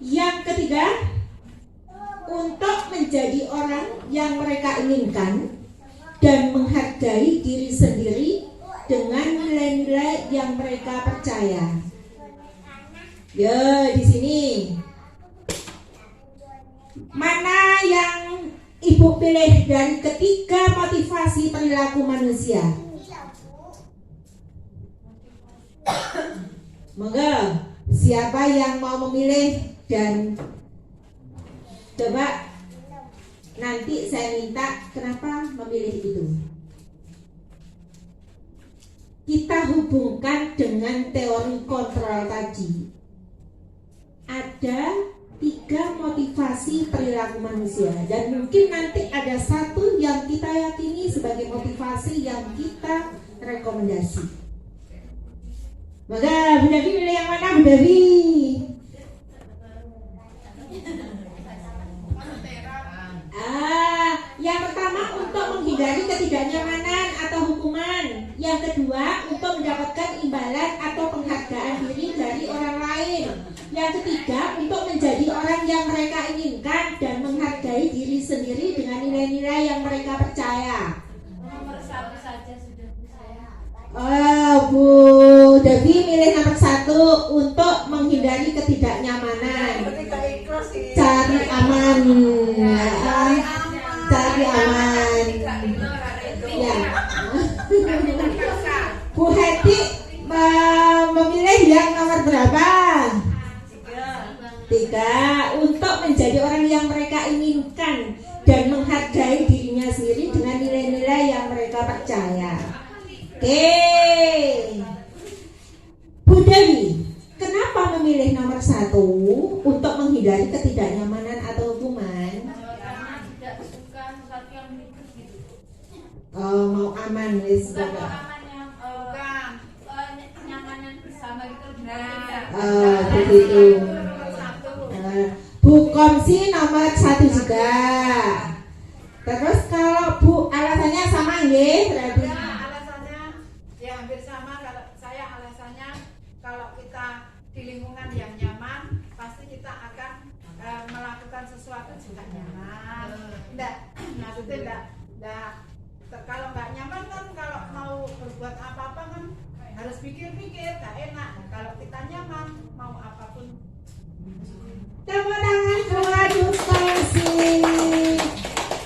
Yang ketiga, untuk menjadi orang yang mereka inginkan dan menghargai diri sendiri dengan nilai-nilai yang mereka percaya. Ya, di sini mana yang Ibu pilih dari ketiga motivasi perilaku manusia? Monggo, siapa yang mau memilih dan coba nanti saya minta kenapa memilih itu. Kita hubungkan dengan teori kontrol tadi. Ada 3 motivasi perilaku manusia dan mungkin nanti ada satu yang kita yakini sebagai motivasi yang kita rekomendasi. Maka Bu Devi pilih yang mana, Bu Devi? Yang pertama untuk menghindari ketidaknyamanan atau hukuman. Yang kedua untuk mendapatkan imbalan atau penghargaan diri dari orang lain. Yang ketiga untuk menjadi orang yang mereka inginkan dan menghargai diri sendiri dengan nilai-nilai yang mereka percaya. Nomor 1 saja sudah saya. Bu Devi milih nomor 1 untuk menghindari ketidaknyamanan. Cari aman. Cari aman. Ya. Bu Heti memilih yang nomor berapa? 3. Untuk menjadi orang yang mereka inginkan dan menghargai dirinya sendiri dengan nilai-nilai yang mereka percaya. Oke, Bu Dewi, kenapa memilih nomor 1 untuk menghindari ketidaknyamanan atau hukuman? Karena tidak suka sesuatu yang ribet gitu. Mau aman, wis. Bukan aman yang kenyamanan bersama gitu. Begitu. Bu Komsi nomor 1 juga. Terus kalau Bu alasannya sama nggih, berarti Alasannya ya hampir sama. Kalau saya alasannya kalau kita di lingkungan yang nyaman pasti kita akan melakukan sesuatu juga nyaman. Maksudnya kalau nggak nyaman kan kalau mau berbuat apa-apa kan harus pikir-pikir, nggak enak. Nah, kalau kita nyaman mau apapun. tepuk tangan buat Bu Komsi.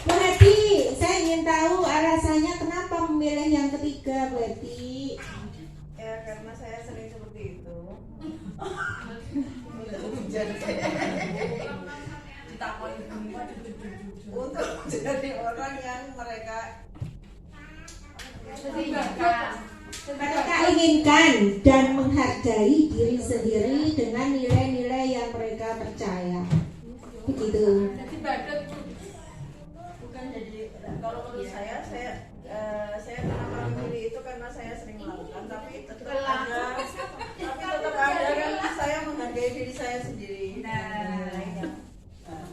Bu Heti, saya ingin tahu alasannya kenapa memilih yang ketiga, Bu Heti. Ya karena saya sering seperti itu. Untuk jadi orang yang mereka inginkan dan menghargai diri sendiri dengan nilai-nilai yang mereka percaya. Begitu. Jadi badut bukan jadi kalau menurut saya kenapa memilih itu karena saya sering melakukan tapi tetap ada kan saya menghargai diri saya sendiri.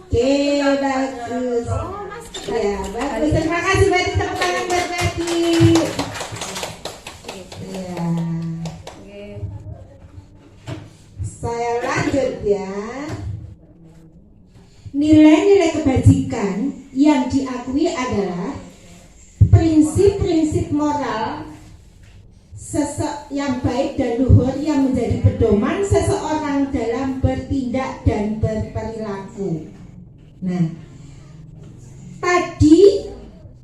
Oke, bagus. Ya, bagus. Terima kasih banyak tepuk tangan buat prinsip-prinsip moral yang baik dan luhur yang menjadi pedoman seseorang dalam bertindak dan berperilaku. Nah, tadi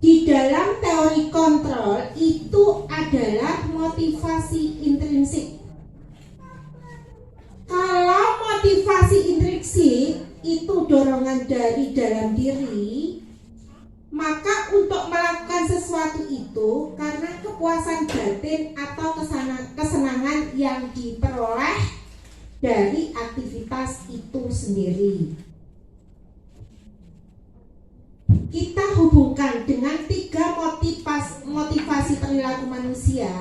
di dalam teori kontrol itu adalah motivasi intrinsik. Kalau motivasi intrinsik itu dorongan dari dalam diri, maka untuk melakukan sesuatu itu karena kepuasan batin atau kesenangan yang diperoleh dari aktivitas itu sendiri. Kita hubungkan dengan 3 motivasi perilaku manusia.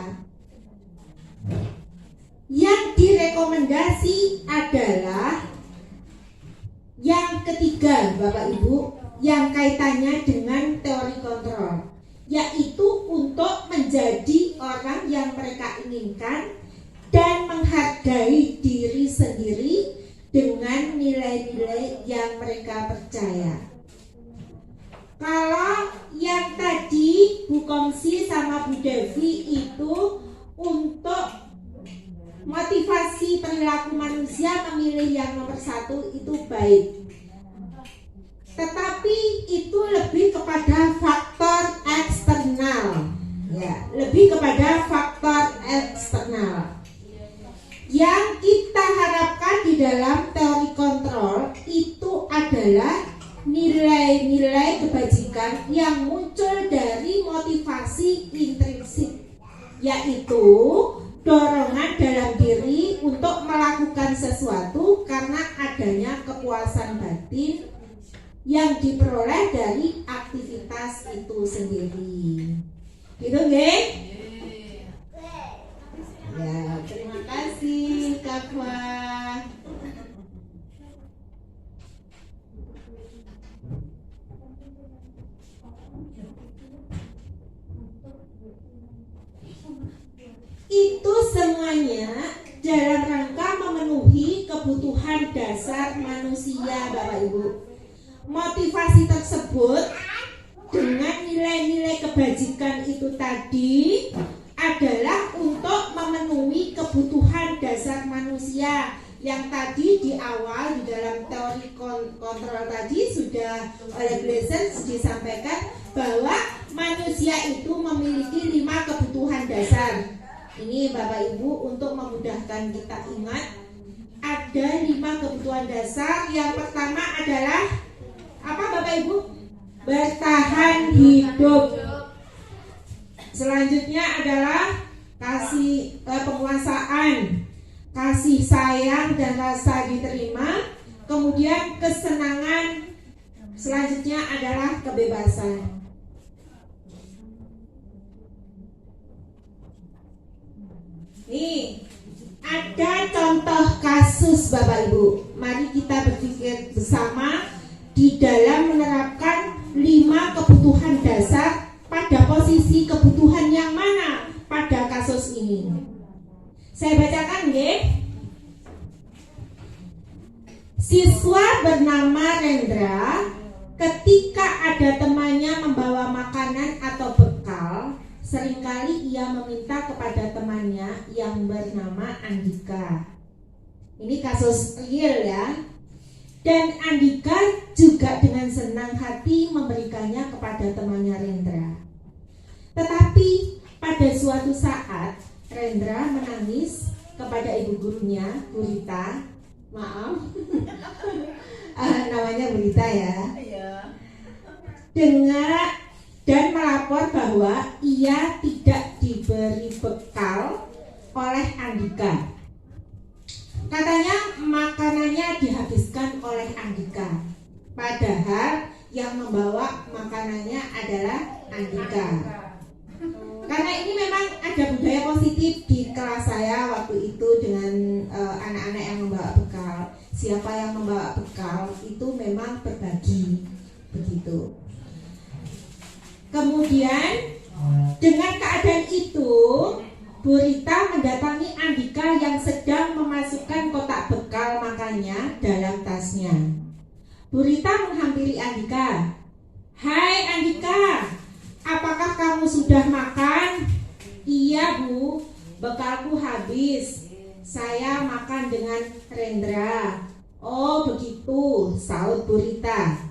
Yang direkomendasi adalah yang ketiga, Bapak Ibu, yang kaitannya dengan teori kontrol, yaitu untuk menjadi orang yang mereka inginkan dan menghargai diri sendiri dengan nilai-nilai yang mereka percaya. Kalau yang tadi Bu Komsi sama Bu Devi itu untuk motivasi perilaku manusia memilih yang nomor 1 itu baik. Tetapi itu lebih kepada faktor eksternal. Ya, lebih kepada faktor eksternal. Yang kita harapkan di dalam teori kontrol itu adalah nilai-nilai kebajikan yang muncul dari motivasi intrinsik, yaitu dorongan dalam diri untuk melakukan sesuatu karena adanya kepuasan batin yang diperoleh dari aktivitas itu sendiri. Gitu nggih? Ya, terima kasih Kak Fa. Itu semuanya dalam rangka memenuhi kebutuhan dasar manusia, Bapak Ibu. Motivasi tersebut dengan nilai-nilai kebajikan itu tadi adalah untuk memenuhi kebutuhan dasar manusia yang tadi di awal di dalam teori kontrol tadi sudah oleh Glaser disampaikan bahwa manusia itu memiliki 5 kebutuhan dasar. Ini Bapak Ibu untuk memudahkan kita ingat, ada 5 kebutuhan dasar. Yang pertama adalah apa Bapak Ibu? Bertahan hidup. Selanjutnya adalah penguasaan, kasih sayang dan rasa diterima. Kemudian kesenangan. Selanjutnya adalah kebebasan. Nih, ada contoh kasus Bapak Ibu. Mari kita berpikir bersama di dalam menerapkan 5 kebutuhan dasar pada posisi kebutuhan yang mana pada kasus ini. Saya bacakan nggih. Siswa bernama Rendra ketika ada temannya membawa makanan atau bekal, seringkali ia meminta kepada temannya yang bernama Andika. Ini kasus real ya. Dan Andika juga dengan senang hati memberikannya kepada temannya Rendra. Tetapi pada suatu saat Rendra menangis kepada ibu gurunya, Burita. Maaf, namanya Burita ya. Dan melapor bahwa ia tidak diberi bekal oleh Andika. Katanya makanannya dihabiskan oleh Andika, padahal yang membawa makanannya adalah Andika. Karena ini memang ada budaya positif di kelas saya waktu itu dengan anak-anak yang membawa bekal. Siapa yang membawa bekal itu memang berbagi, begitu. Kemudian dengan keadaan itu, Burita mendatangi Andika yang sedang memasukkan kotak bekal makannya dalam tasnya. Burita menghampiri Andika. "Hai Andika, apakah kamu sudah makan? Iya Bu, bekalku habis. Saya makan dengan Rendra. Oh begitu, sahut Bu Rita.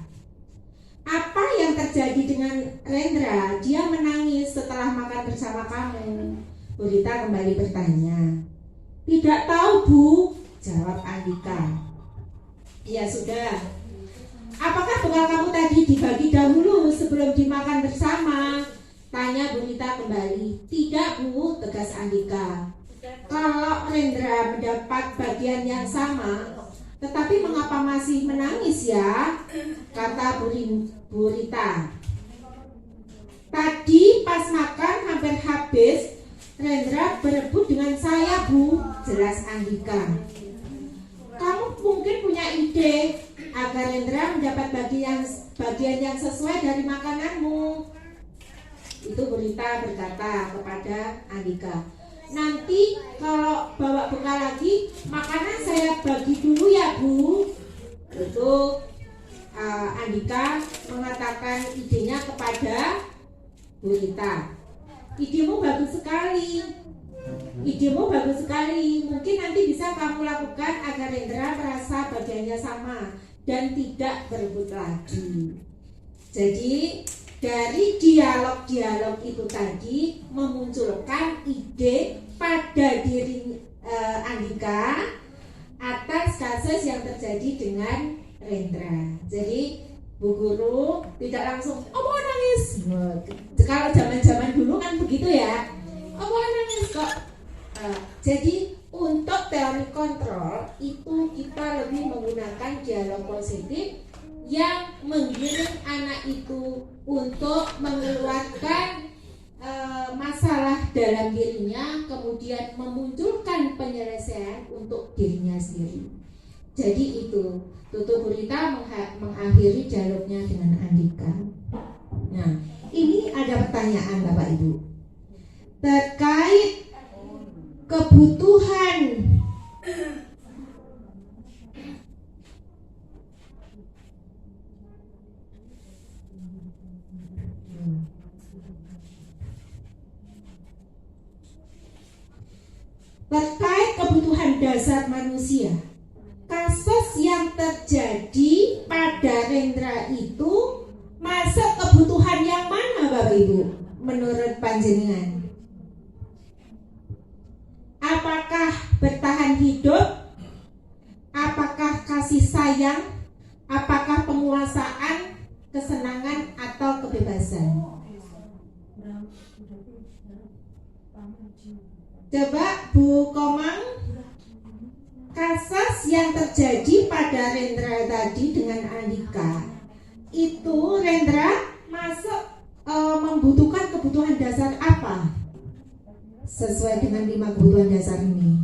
Apa yang terjadi dengan Rendra? Dia menangis setelah makan bersama kamu. Bu Rita kembali bertanya. Tidak tahu Bu, jawab Andika. Ya sudah. Apakah bekal kamu tadi dibagi dahulu sebelum dimakan bersama? Tanya Bu Rita kembali. Tidak Bu, tegas Andika. Kalau Rendra mendapat bagian yang sama, tetapi mengapa masih menangis ya? Kata Bu Rita. Tadi pas makan hampir habis, Rendra berebut dengan saya Bu, jelas Andika. Kamu mungkin punya ide agar Rendra mendapat bagian yang sesuai dari makananmu. Itu Bu Rita berkata kepada Andika. Nanti kalau bawa bekal lagi, makanan saya bagi dulu ya Bu. Itu Andika mengatakan idenya kepada Bu Rita. Idemu bagus sekali. Idemu bagus sekali. Mungkin nanti bisa kamu lakukan agar Rendra merasa bagiannya sama dan tidak berebut lagi. Jadi dari dialog-dialog itu tadi memunculkan ide pada diri Andika atas kasus yang terjadi dengan Rendra. Jadi Bu Guru tidak langsung, oh nangis. Kalau zaman-zaman dulu kan begitu ya. Oh nangis kok. Jadi untuk teori kontrol itu kita lebih menggunakan dialog positif yang menggiring anak itu untuk mengeluarkan masalah dalam dirinya, kemudian memunculkan penyelesaian untuk dirinya sendiri. Jadi itu Tutu Bu Rita mengakhiri dialognya dengan Andika. Nah, ini ada pertanyaan Bapak Ibu terkait kebutuhan dasar manusia. Kasus yang terjadi pada Rendra itu masuk kebutuhan yang mana Bapak Ibu menurut panjenengan? Apakah bertahan hidup? Apakah kasih sayang? Apakah penguasaan, kesenangan, atau kebebasan? Coba Bu Komang, kasus yang terjadi pada Rendra tadi dengan Andika, itu Rendra masuk membutuhkan kebutuhan dasar apa? Sesuai dengan 5 kebutuhan dasar ini.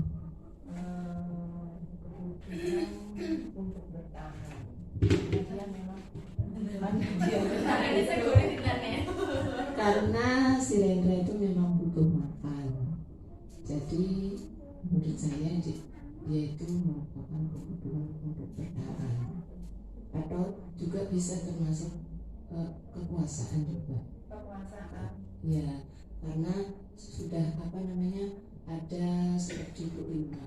Untuk bertahan. Dia memang karena si Rendra itu memang butuh makan. Jadi menurut saya dia itu merupakan kebutuhan untuk bertahan, atau juga bisa termasuk kekuasaan juga. Kekuasaan. Ya, karena sudah ada seperti Bu Lima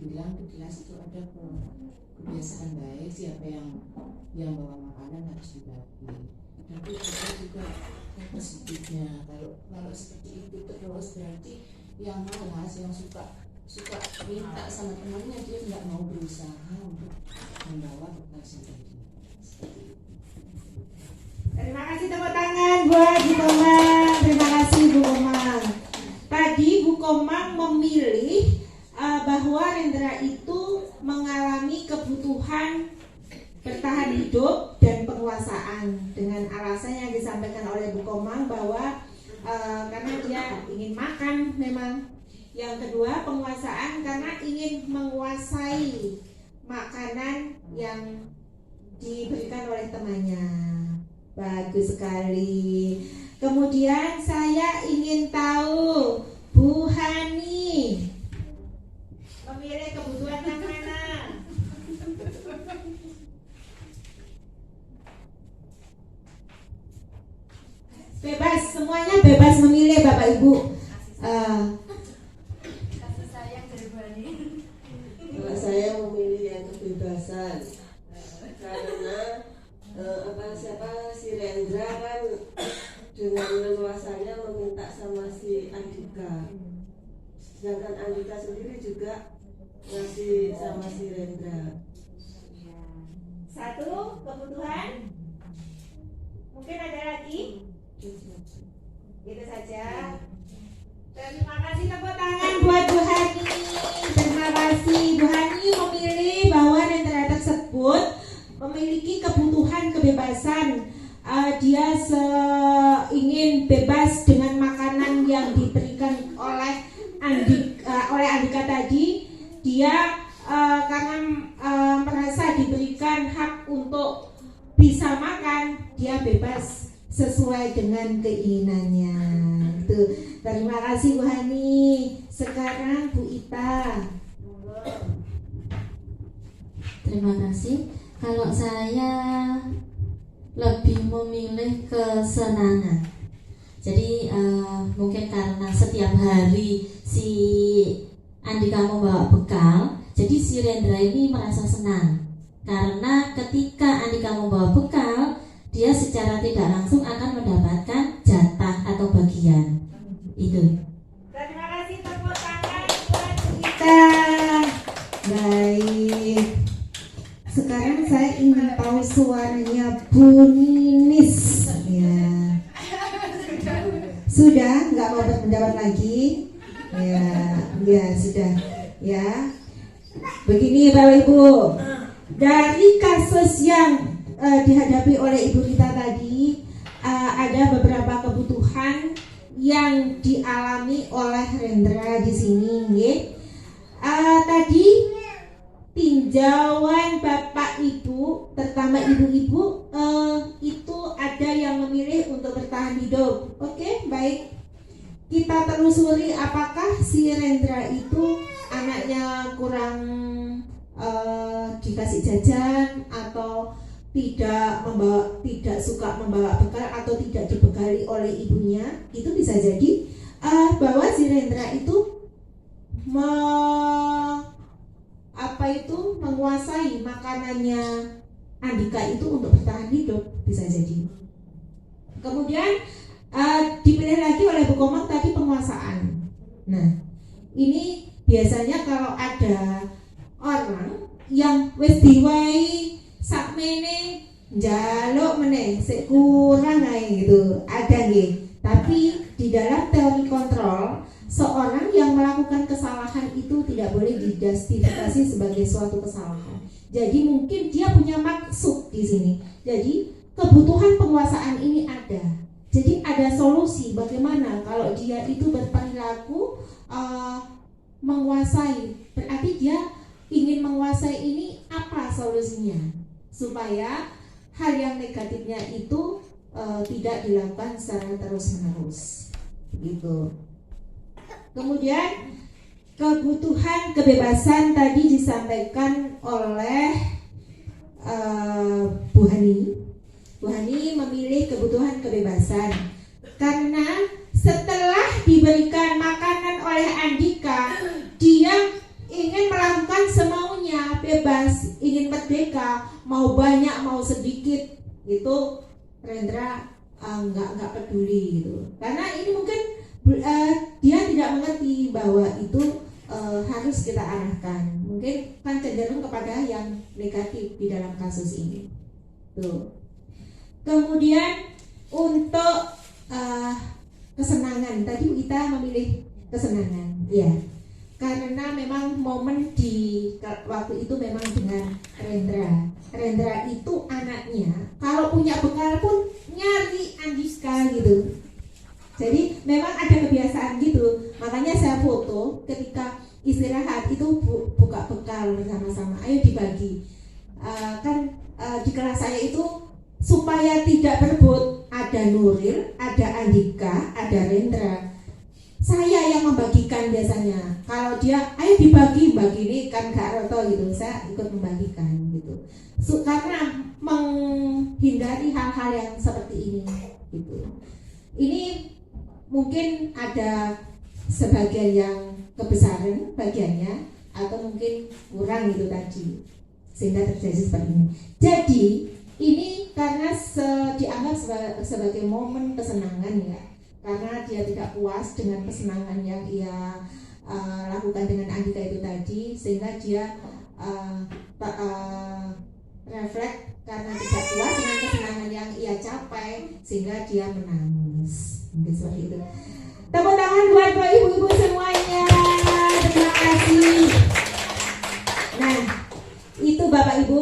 bilang di kelas itu ada kebiasaan baik, siapa yang bawa makanan harus dibagi. Tapi ada juga yang positifnya. Kalau seperti itu terus berarti yang malas, yang suka minta sama temannya, dia nggak mau berusaha untuk membawa bekal sendiri. Terima kasih, tepuk tangan buat Bu Komang. Terima kasih Bu Komang. Tadi Bu Komang memilih bahwa Rendra itu mengalami kebutuhan bertahan hidup dan penguasaan, dengan alasan yang disampaikan oleh Bu Komang bahwa karena dia ingin makan memang. Yang kedua, penguasaan karena ingin menguasai makanan yang diberikan oleh temannya. Bagus sekali. Kemudian saya ingin tahu, Bu Hani memilih kebutuhan yang mana? Bebas Bu. Kasih sayang dari Bani. Kalau saya memilih yang kebebasan karena si Rendra kan dengan leluasannya meminta sama si Andika, sedangkan Andika sendiri juga ngasih sama si Rendra. Satu kebutuhan. Mungkin ada lagi? Itu saja. Terima kasih, tepuk tangan buat Bu Hani. Terima kasih Bu Hani memilih bahwa Rendra tersebut memiliki kebutuhan kebebasan. Dia ingin bebas dengan makanan yang diberikan oleh Andika tadi. Dia karena merasa diberikan hak untuk bisa makan, dia bebas sesuai dengan keinginannya. Tuh, terima kasih Bu Hani. Sekarang Bu Ita. Terima kasih. Kalau saya lebih memilih kesenangan. Jadi mungkin karena setiap hari si Andika membawa bekal, jadi si Rendra ini merasa senang. Karena ketika Andika membawa bekal, dia secara tidak langsung akan mendapatkan jatah atau bagian. Itu. Terima kasih, tepuk tangan buat kita. Baik. Sekarang saya ingin tahu suaranya Bu Ninis. Ya. Sudah, nggak mau berpendapat lagi? Ya sudah. Ya. Begini Bapak Ibu, dari kasus yang dihadapi oleh Ibu Rita tadi, ada beberapa kebutuhan yang dialami oleh Rendra di sini. Tadi tinjauan Bapak Ibu, terutama ibu-ibu, itu ada yang memilih untuk bertahan hidup. Oke, baik. Kita telusuri apakah si Rendra itu anaknya kurang dikasih jajan atau tidak suka membawa bekal atau tidak dibekali oleh ibunya. Itu bisa jadi bahwa si Rendra itu menguasai makanannya Andika itu untuk bertahan hidup, bisa jadi. Kemudian dipilih lagi oleh Bu Komang tadi penguasaan. Nah, ini biasanya kalau ada orang yang wis diwai sakmene njaluk meneh sik kurang ae gitu, ada nggih. Tapi di dalam teori kontrol, seorang yang melakukan kesalahan itu tidak boleh dijustifikasi sebagai suatu kesalahan. Jadi mungkin dia punya maksud di sini. Jadi kebutuhan penguasaan ini ada. Jadi ada solusi bagaimana kalau dia itu berperilaku menguasai. Berarti dia ingin menguasai ini, apa solusinya? Supaya hal yang negatifnya itu tidak dilakukan secara terus-menerus. Gitu. Kemudian kebutuhan kebebasan tadi disampaikan oleh Bu Hani. Bu Hani memilih kebutuhan kebebasan karena setelah diberikan makanan oleh Andika, dia ingin melakukan semaunya, bebas, ingin merdeka, mau banyak mau sedikit, itu Rendra nggak peduli gitu. Karena ini mungkin dia tidak mengerti bahwa itu harus kita arahkan. Mungkin kan cenderung kepada yang negatif di dalam kasus ini. Tuh. Kemudian untuk kesenangan, tadi kita memilih kesenangan, ya. Karena memang momen di waktu itu memang dengan Rendra. Rendra itu anaknya kalau punya bekal pun nyari Andika gitu. Jadi memang ada kebiasaan gitu. Makanya saya foto ketika istirahat itu buka bekal bersama-sama. Ayo dibagi. Di kelas saya itu supaya tidak berebut, ada Nuril, ada Andika, ada Rendra. Saya yang membagikan biasanya. Kalau dia, ayo dibagi ini kan Kak Roto gitu, saya ikut membagikan gitu. Karena menghindari hal-hal yang seperti ini gitu. Ini mungkin ada sebagian yang kebesaran bagiannya atau mungkin kurang itu tadi sehingga terjadi seperti ini. Jadi ini karena dianggap sebagai momen kesenangan ya, karena dia tidak puas dengan kesenangan yang ia lakukan dengan Andika itu tadi, sehingga dia refleks karena tidak puas dengan kesenangan yang ia capai, sehingga dia menangis. Mungkin seperti itu. Tepuk tangan buat ibu-ibu semuanya. Terima kasih. Nah, itu Bapak Ibu,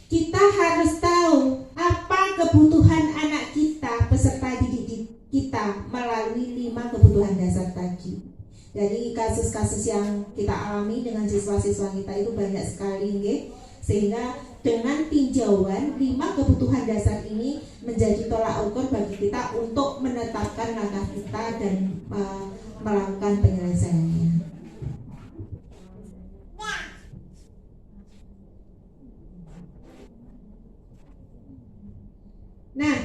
kita harus tahu apa kebutuhan anak kita, peserta didik kita melalui 5 kebutuhan dasar tadi. Jadi kasus-kasus yang kita alami dengan siswa-siswa kita itu banyak sekali, nggih. Sehingga dengan tinjauan 5 kebutuhan dasar ini menjadi tolak ukur bagi kita untuk menetapkan langkah kita dan melakukan penyelesaiannya. Nah,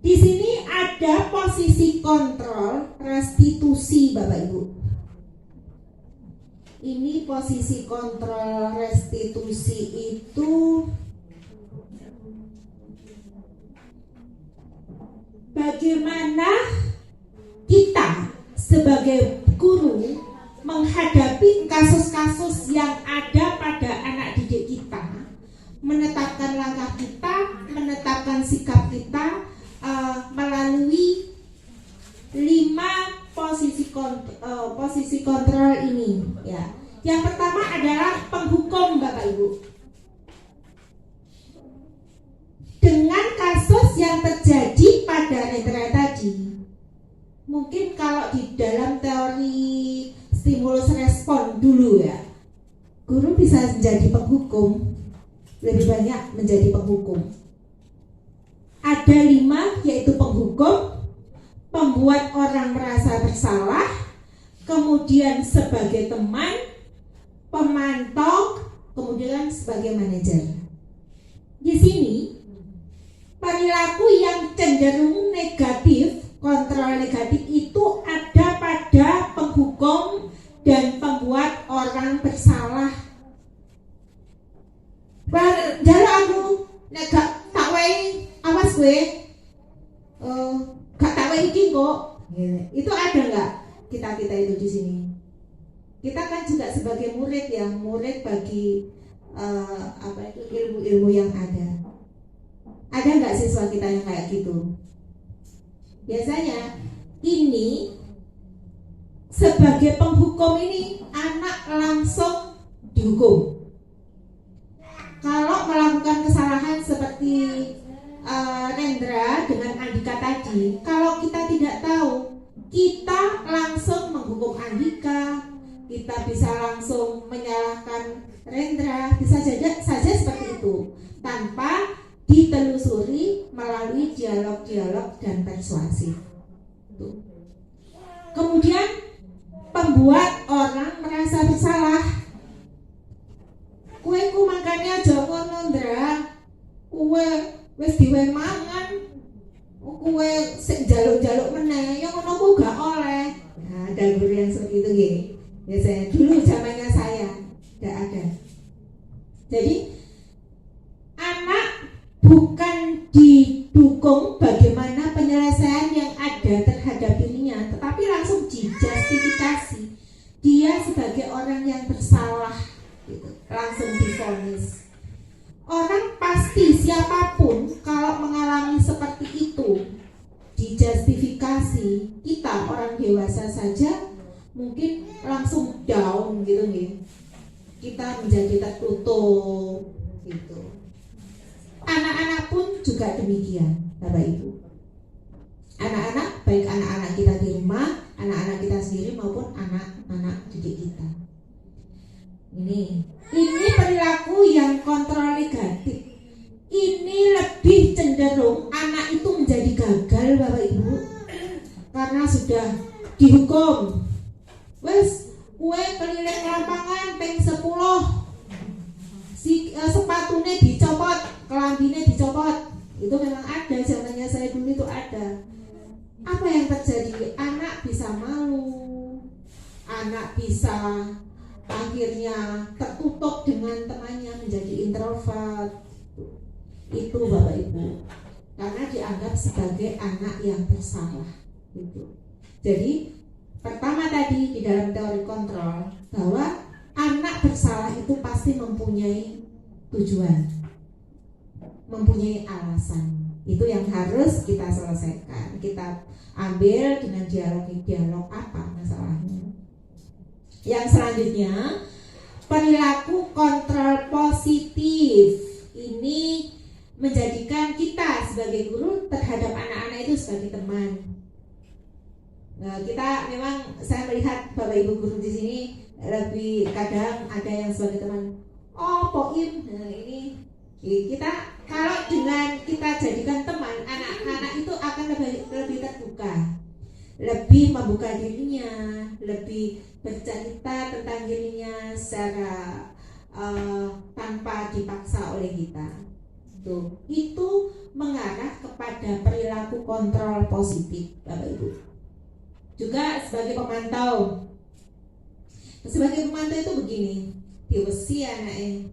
di sini ada posisi kontrol restitusi Bapak Ibu. Ini posisi kontrol restitusi itu bagaimana kita sebagai guru menghadapi kasus-kasus yang ada pada anak didik kita, menetapkan langkah kita, menetapkan sikap kita melalui 5 posisi kontrol ini ya. Yang pertama adalah penghukum Bapak Ibu. Dengan kasus yang terjadi pada Rendra tadi, mungkin kalau di dalam teori stimulus respon dulu ya, guru bisa menjadi penghukum, lebih banyak menjadi penghukum. Ada 5, yaitu penghukum, pembuat orang merasa bersalah, kemudian sebagai teman, pemantau, kemudian sebagai manajer. Di sini perilaku yang cenderung negatif, kontrol negatif itu ada pada penghukum dan pembuat orang bersalah. Jare aku nek gak tak wehi awas gue, gak tak wehi iki kok. Itu ada nggak kita itu di sini? Kita kan juga sebagai murid ya, murid bagi ilmu-ilmu yang ada. Ada nggak siswa kita yang kayak gitu? Biasanya ini sebagai penghukum ini anak langsung dihukum. Kalau melakukan kesalahan seperti Rendra dengan Andika tadi, kalau kita tidak tahu, kita langsung menghukum Andika, kita bisa langsung menyalahkan Rendra, bisa saja seperti itu, tanpa ditelusuri melalui dialog-dialog dan persuasif. Kemudian pembuat orang merasa bersalah. Kue ku makannya aja ngono Ndra, kue wis diwe mangan, kue sik jaluk-jaluk meneh, yang ngono ku gak oleh. Nah, ada guru yang seperti itu nggih. Biasanya dulu zamannya saya tidak ada. Jadi anak bukan didukung bagaimana penyelesaian yang ada terhadap dirinya, tetapi langsung dijustifikasi. Dia sebagai orang yang bersalah, gitu, langsung divonis. Orang pasti siapapun kalau mengalami seperti itu dijustifikasi, kita orang dewasa saja mungkin langsung down gitu nih. Kita menjadi tertutup gitu. Anak-anak pun juga demikian, Bapak Ibu. Anak-anak, baik anak-anak kita di rumah, anak-anak kita sendiri maupun anak-anak didik kita. Ini perilaku yang kontrol negatif. Ini lebih cenderung anak itu menjadi gagal, Bapak Ibu, karena sudah dihukum. Wes, kue keliling lapangan ping 10, sepatunya dicopot, kelambine dicopot. Itu memang ada, zamannya saya dulu itu ada. apa yang terjadi? Anak bisa malu, anak bisa akhirnya tertutup dengan temannya, menjadi introvert. Itu Bapak Ibu, karena dianggap sebagai anak yang bersalah gitu. Jadi pertama tadi di dalam teori kontrol bahwa anak bersalah itu pasti mempunyai tujuan, mempunyai alasan. Itu yang harus kita selesaikan. Kita ambil dengan dialog apa masalahnya. Yang selanjutnya, perilaku kontrol positif. Ini menjadikan kita sebagai guru terhadap anak-anak itu sebagai teman. Nah, kita memang, saya melihat Bapak Ibu guru di sini lebih kadang ada yang sebagai teman. Oh, Poim, nah ini kita kalau dengan kita jadikan teman, anak-anak itu akan lebih terbuka, lebih membuka dirinya, lebih bercerita tentang dirinya secara tanpa dipaksa oleh kita. Tuh, itu mengarah kepada perilaku kontrol positif, Bapak Ibu. Juga sebagai pemantau itu begini, diwesi anaknya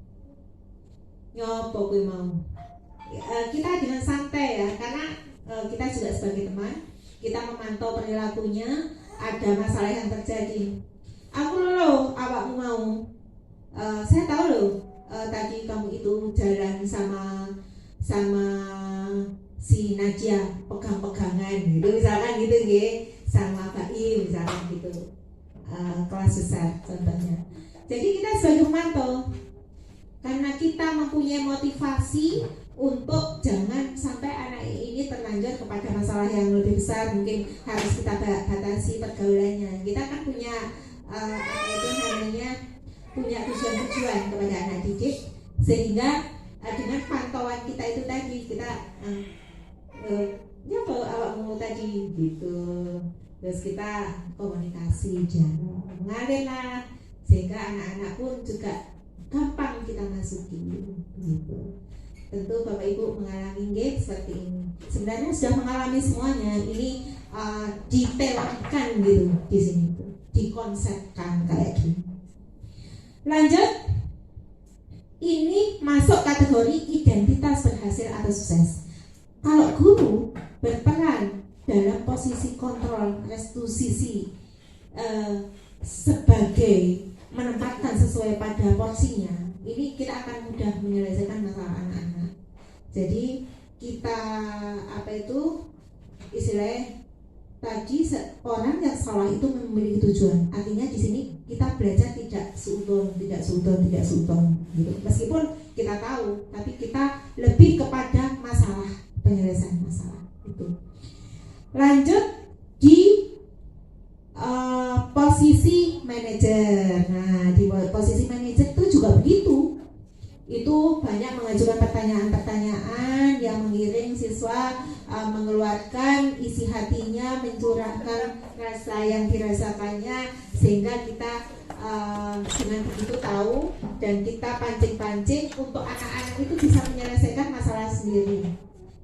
nyopo kuwi mau. Kita dengan santai ya, karena kita juga sebagai teman, kita memantau perilakunya, ada masalah yang terjadi. Aku loh, awakmu mau. Saya tahu loh, tadi kamu itu jalan sama si Najia pegang-pegangan gitu, misalkan gitu sama Baim misalkan gitu, kelas besar contohnya. Jadi kita sebagai pemantau, karena kita mempunyai motivasi untuk jangan sampai anak ini terlanjur kepada masalah yang lebih besar, mungkin harus kita batasi pergaulannya. Kita kan punya punya tujuan-tujuan kepada anak didik, sehingga dengan pantauan kita itu tadi kita ya kalau awakmu tadi gitu, terus kita komunikasi jangan mengalir lah, sehingga anak-anak pun juga gampang kita masuki gitu. Tentu Bapak Ibu mengalami seperti ini, sebenarnya sudah mengalami semuanya. Ini diteorikan gitu di sini tuh, dikonsepkan kayak gini. Lanjut, ini masuk kategori identitas berhasil atau sukses. Kalau guru berperan dalam posisi kontrol, restitusi sebagai menempatkan sesuai pada porsinya, ini kita akan mudah menyelesaikan masalah anak-anak. Jadi kita istilahnya tadi, orang yang salah itu memiliki tujuan. Artinya di sini kita belajar tidak seudon gitu. Meskipun kita tahu, tapi kita lebih kepada masalah, penyelesaian masalah itu. Lanjut di posisi manajer. Nah, di posisi manajer itu juga begitu. Itu banyak mengajukan pertanyaan-pertanyaan yang mengiring siswa mengeluarkan isi hatinya, mencurahkan rasa yang dirasakannya, sehingga kita dengan begitu tahu dan kita pancing-pancing untuk anak-anak itu bisa menyelesaikan masalah sendiri.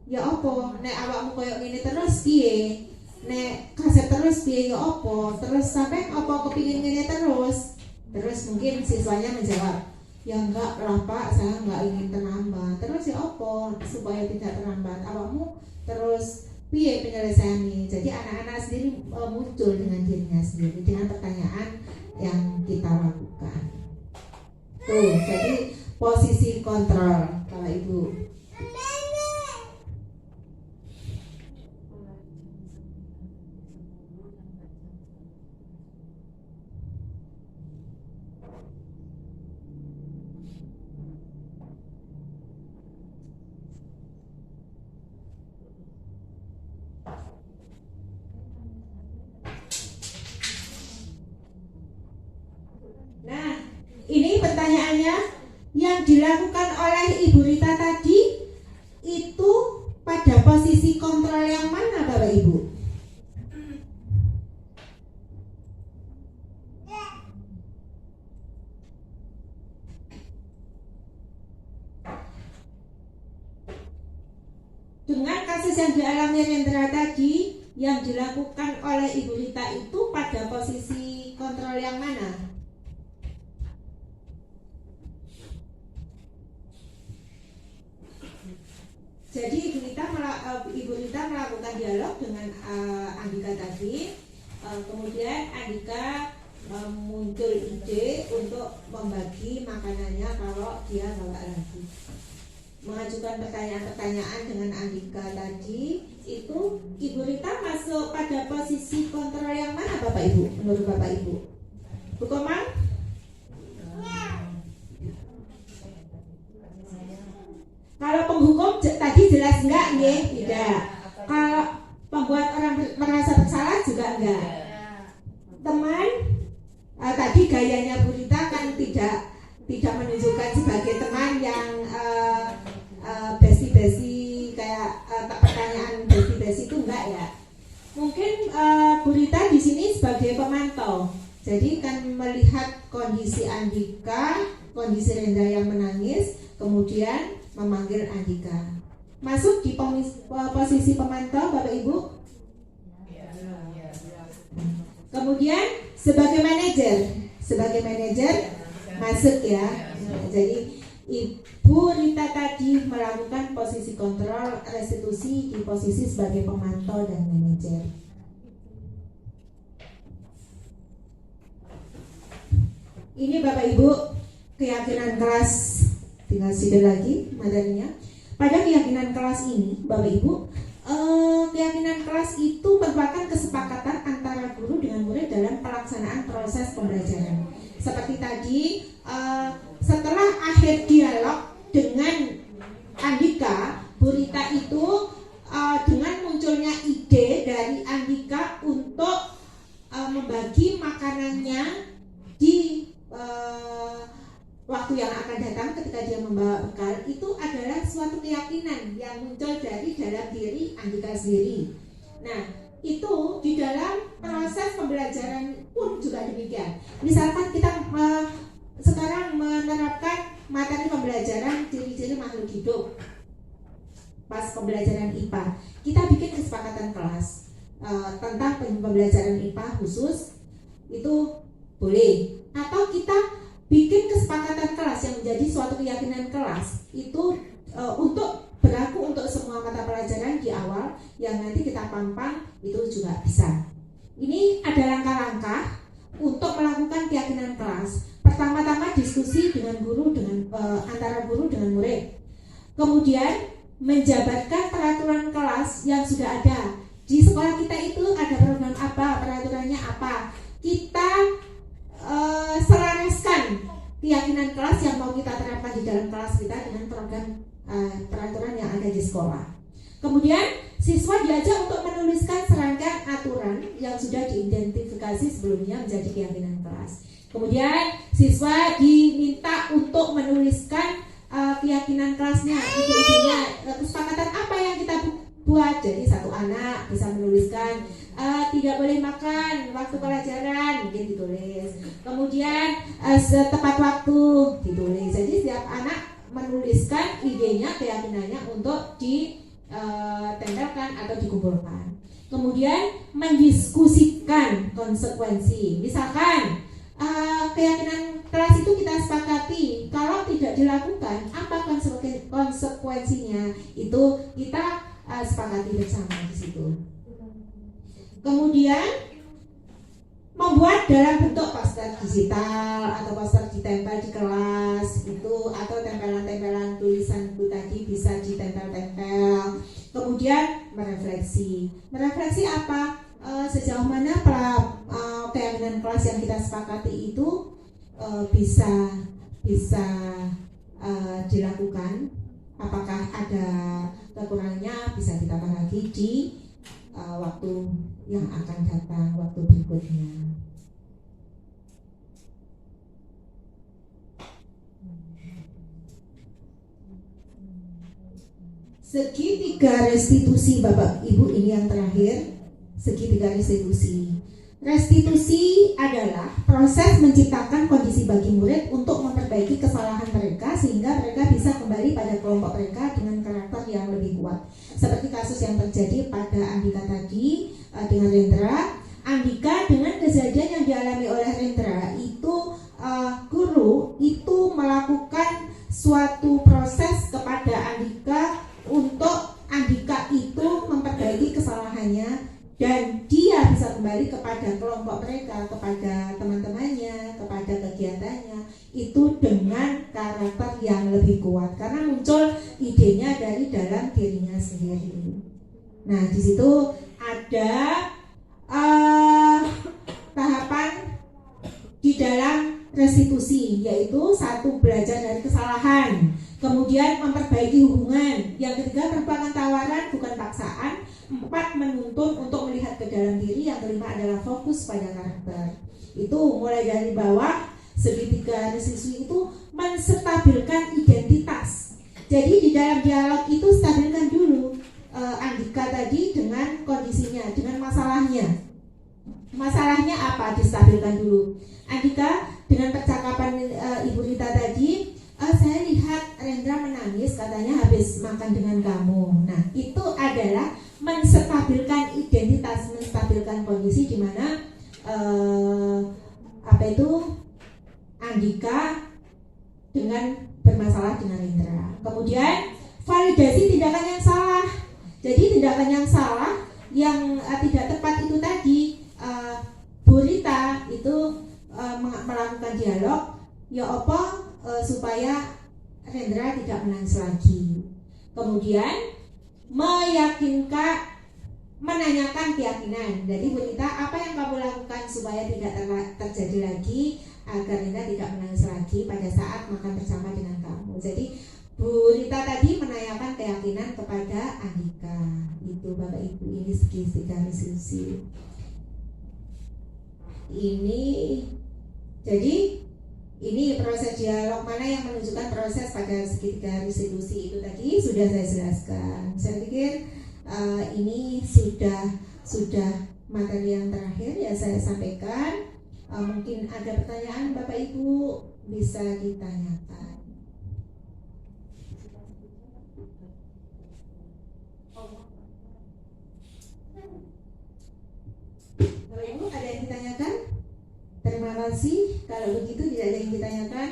Ya opo, nek awakmu koyo ngene terus piye? Nek kasep terus piye ya opo? Terus sampai opo kepingin ngene terus? Terus mungkin siswanya menjawab, ya enggak lah Pak, saya enggak ingin terlambat. Terus ya opo supaya tidak terlambat? Awakmu terus piye penyelesaiannya? Jadi anak-anak sendiri muncul dengan dirinya sendiri dengan pertanyaan yang kita lakukan. Tuh, jadi posisi kontrol Bapak Ibu. Ini pertanyaannya, yang dilakukan oleh Ibu Rita tadi itu pada posisi kontrol yang mana Bapak Ibu? Dengan kasus yang dialami Rendra tadi, yang dilakukan oleh Ibu Rita itu pada posisi kontrol yang mana? Jadi Ibu Rita melakukan dialog dengan Andika tadi, kemudian Andika muncul ide untuk membagi makanannya kalau dia bawa lagi. Mengajukan pertanyaan-pertanyaan dengan Andika tadi, itu Ibu Rita masuk pada posisi kontrol yang mana Bapak Ibu? Menurut Bapak Ibu, Bu Komang? Kalau penghukum tadi jelas enggak, nggih? Tidak. Kalau pembuat orang merasa bersalah juga enggak. Teman, tadi gayanya Bu Rita kan tidak menunjukkan sebagai teman yang besi-besi kayak pertanyaan besi-besi itu enggak ya. Mungkin Bu Rita di sini sebagai pemantau. Jadi kan melihat kondisi Andika, kondisi Rendra yang menangis, kemudian memanggil Andika. Masuk di posisi pemantau Bapak Ibu. Kemudian sebagai manajer masuk ya. Jadi Ibu Rita tadi melakukan posisi kontrol restitusi di posisi sebagai pemantau dan manajer. Ini Bapak Ibu keyakinan kelas, tinggal sidang lagi materinya. Pada keyakinan kelas ini Bapak Ibu, keyakinan kelas itu merupakan kesepakatan antara guru dengan murid dalam pelaksanaan proses pembelajaran. Seperti tadi, setelah akhir dialog dengan Andika, Bu Rita itu dengan munculnya ide dari Andika untuk membagi makanannya di waktu yang akan datang ketika dia membawa bekal, itu adalah suatu keyakinan yang muncul dari dalam diri Andika sendiri. Nah, itu di dalam proses pembelajaran pun juga demikian. Misalkan kita sekarang menerapkan materi pembelajaran ciri-ciri makhluk hidup pas pembelajaran IPA, kita bikin kesepakatan kelas tentang pembelajaran IPA khusus, itu boleh. Atau kita bikin kesepakatan kelas yang menjadi suatu keyakinan kelas itu untuk berlaku untuk semua mata pelajaran di awal yang nanti kita pampang, itu juga bisa. Ini ada langkah-langkah untuk melakukan keyakinan kelas. Pertama-tama diskusi dengan guru antara guru dengan murid. Kemudian menjabarkan peraturan kelas yang sudah ada. Di sekolah kita itu ada peraturan apa, peraturannya apa. Kita selaraskan keyakinan kelas yang mau kita terapkan di dalam kelas kita dengan program peraturan yang ada di sekolah. Kemudian siswa diajak untuk menuliskan serangkaian aturan yang sudah diidentifikasi sebelumnya menjadi keyakinan kelas. Kemudian siswa diminta untuk menuliskan keyakinan kelasnya, ide-idenya, kesepakatan apa yang kita buat. Jadi satu anak bisa menuliskan tidak boleh makan waktu pelajaran, mungkin ditulis. Kemudian setepat waktu ditulis. Jadi setiap anak menuliskan idenya, keyakinannya untuk ditempelkan atau dikumpulkan. Kemudian mendiskusikan konsekuensi. Misalkan keyakinan kelas itu kita sepakati, kalau tidak dilakukan apa konsekuensinya, itu kita sepakati bersama di situ. Kemudian membuat dalam bentuk poster digital atau poster ditempel di kelas itu, atau tempelan-tempelan tulisan itu tadi bisa ditempel-tempel. Kemudian merefleksi apa, sejauh mana keyakinan kelas yang kita sepakati itu bisa dilakukan. Apakah ada kekurangannya, bisa ditambah lagi di waktu yang akan datang, waktu berikutnya. Segitiga restitusi Bapak Ibu, ini yang terakhir, segitiga restitusi. Restitusi adalah proses menciptakan kondisi bagi murid untuk memperbaiki kesalahan mereka sehingga mereka bisa kembali pada kelompok mereka dengan karakter yang lebih kuat. Seperti kasus yang terjadi pada Andika tadi, dengan Rendra. Andika dengan kejadian yang dialami oleh Rendra itu guru itu melakukan suatu proses kepada Andika untuk Andika itu memperbaiki kesalahannya dan dia bisa kembali kepada kelompok mereka, kepada teman-temannya, kepada kegiatannya itu dengan karakter yang lebih kuat karena muncul idenya dari dalam dirinya sendiri. Nah, di situ ada tahapan di dalam restitusi, yaitu satu, belajar dari kesalahan, kemudian memperbaiki hubungan, yang ketiga merupakan tawaran bukan paksaan, 4 menuntun untuk melihat ke dalam diri, yang kelima adalah fokus pada karakter. Itu mulai dari bawah. Segitiga restitusi itu menstabilkan identitas. Jadi di dalam dialog itu stabilkan dulu Andika tadi dengan kondisinya, dengan masalahnya. Masalahnya apa? Distabilkan dulu. Andika, dengan percakapan Ibu Rita tadi, saya lihat Rendra menangis, katanya habis makan dengan kamu. Nah, itu adalah menstabilkan identitas, menstabilkan kondisi di mana Andika dengan bermasalah dengan Rendra. Kemudian validasi tindakan yang salah. Jadi tindakan yang salah yang tidak tepat itu tadi, Bu Rita itu melakukan dialog ya apa supaya Rendra tidak menangis lagi. Kemudian menanyakan keyakinan. Jadi Bu Rita, apa yang kamu lakukan supaya tidak terjadi lagi agar Rendra tidak menangis lagi pada saat makan bersama dengan kamu. Jadi Bu Rita tadi menanyakan keyakinan kepada Andika. Itu Bapak Ibu, ini segitiga restitusi. Ini proses dialog mana yang menunjukkan proses pada segitiga restitusi itu tadi sudah saya jelaskan. Saya pikir ini sudah materi yang terakhir yang saya sampaikan. Mungkin ada pertanyaan Bapak Ibu bisa ditanyakan. Bapak Ibu ada yang ditanyakan? Terima kasih. Kalau begitu tidak ada yang ditanyakan.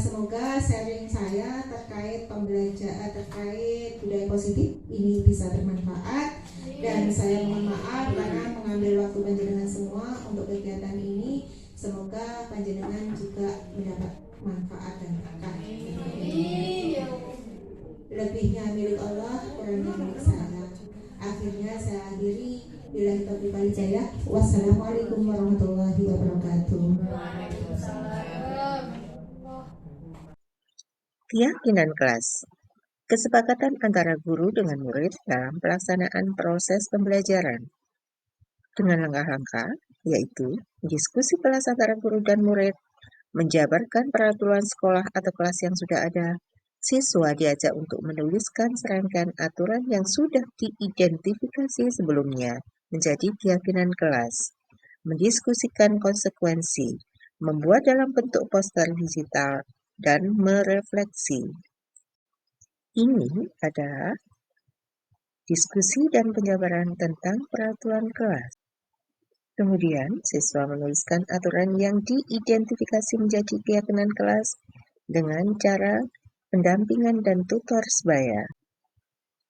Semoga sharing saya terkait pembelajaran terkait budaya positif ini bisa bermanfaat. Dan saya mohon maaf karena mengambil waktu panjenengan semua untuk kegiatan ini. Semoga panjenengan juga mendapat manfaat dan berkah. Lebihnya milik Allah, kurangnya milik saya. Akhirnya saya akhiri. Billahi taufiq wal hidayah. Wassalamualaikum warahmatullahi wabarakatuh. Keyakinan kelas. Kesepakatan antara guru dengan murid dalam pelaksanaan proses pembelajaran. Dengan langkah-langkah, yaitu diskusi kelas antara guru dan murid, menjabarkan peraturan sekolah atau kelas yang sudah ada, siswa diajak untuk menuliskan serangkaian aturan yang sudah diidentifikasi sebelumnya menjadi keyakinan kelas, mendiskusikan konsekuensi, membuat dalam bentuk poster digital, dan merefleksi. Ini adalah diskusi dan penjabaran tentang peraturan kelas. Kemudian, siswa menuliskan aturan yang diidentifikasi menjadi keyakinan kelas dengan cara pendampingan dan tutor sebaya.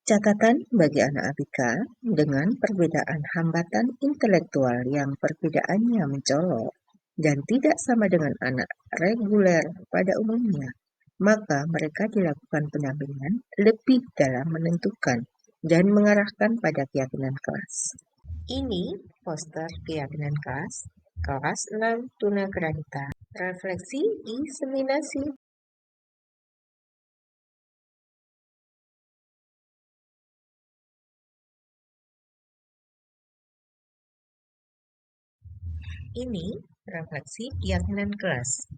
Catatan bagi anak ABK dengan perbedaan hambatan intelektual yang perbedaannya mencolok dan tidak sama dengan anak reguler pada umumnya, maka mereka dilakukan pendampingan lebih dalam menentukan dan mengarahkan pada keyakinan kelas. Ini poster keyakinan kelas 6 Tunagrahita. Refleksi diseminasi. Ini refleksi keyakinan kelas.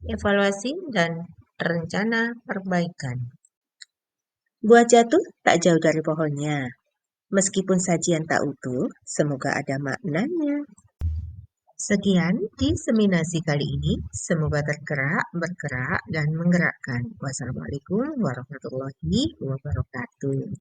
Evaluasi dan rencana perbaikan. Buah jatuh tak jauh dari pohonnya. Meskipun sajian tak utuh, semoga ada maknanya. Sekian diseminasi kali ini. Semoga tergerak, bergerak, dan menggerakkan. Wassalamualaikum warahmatullahi wabarakatuh.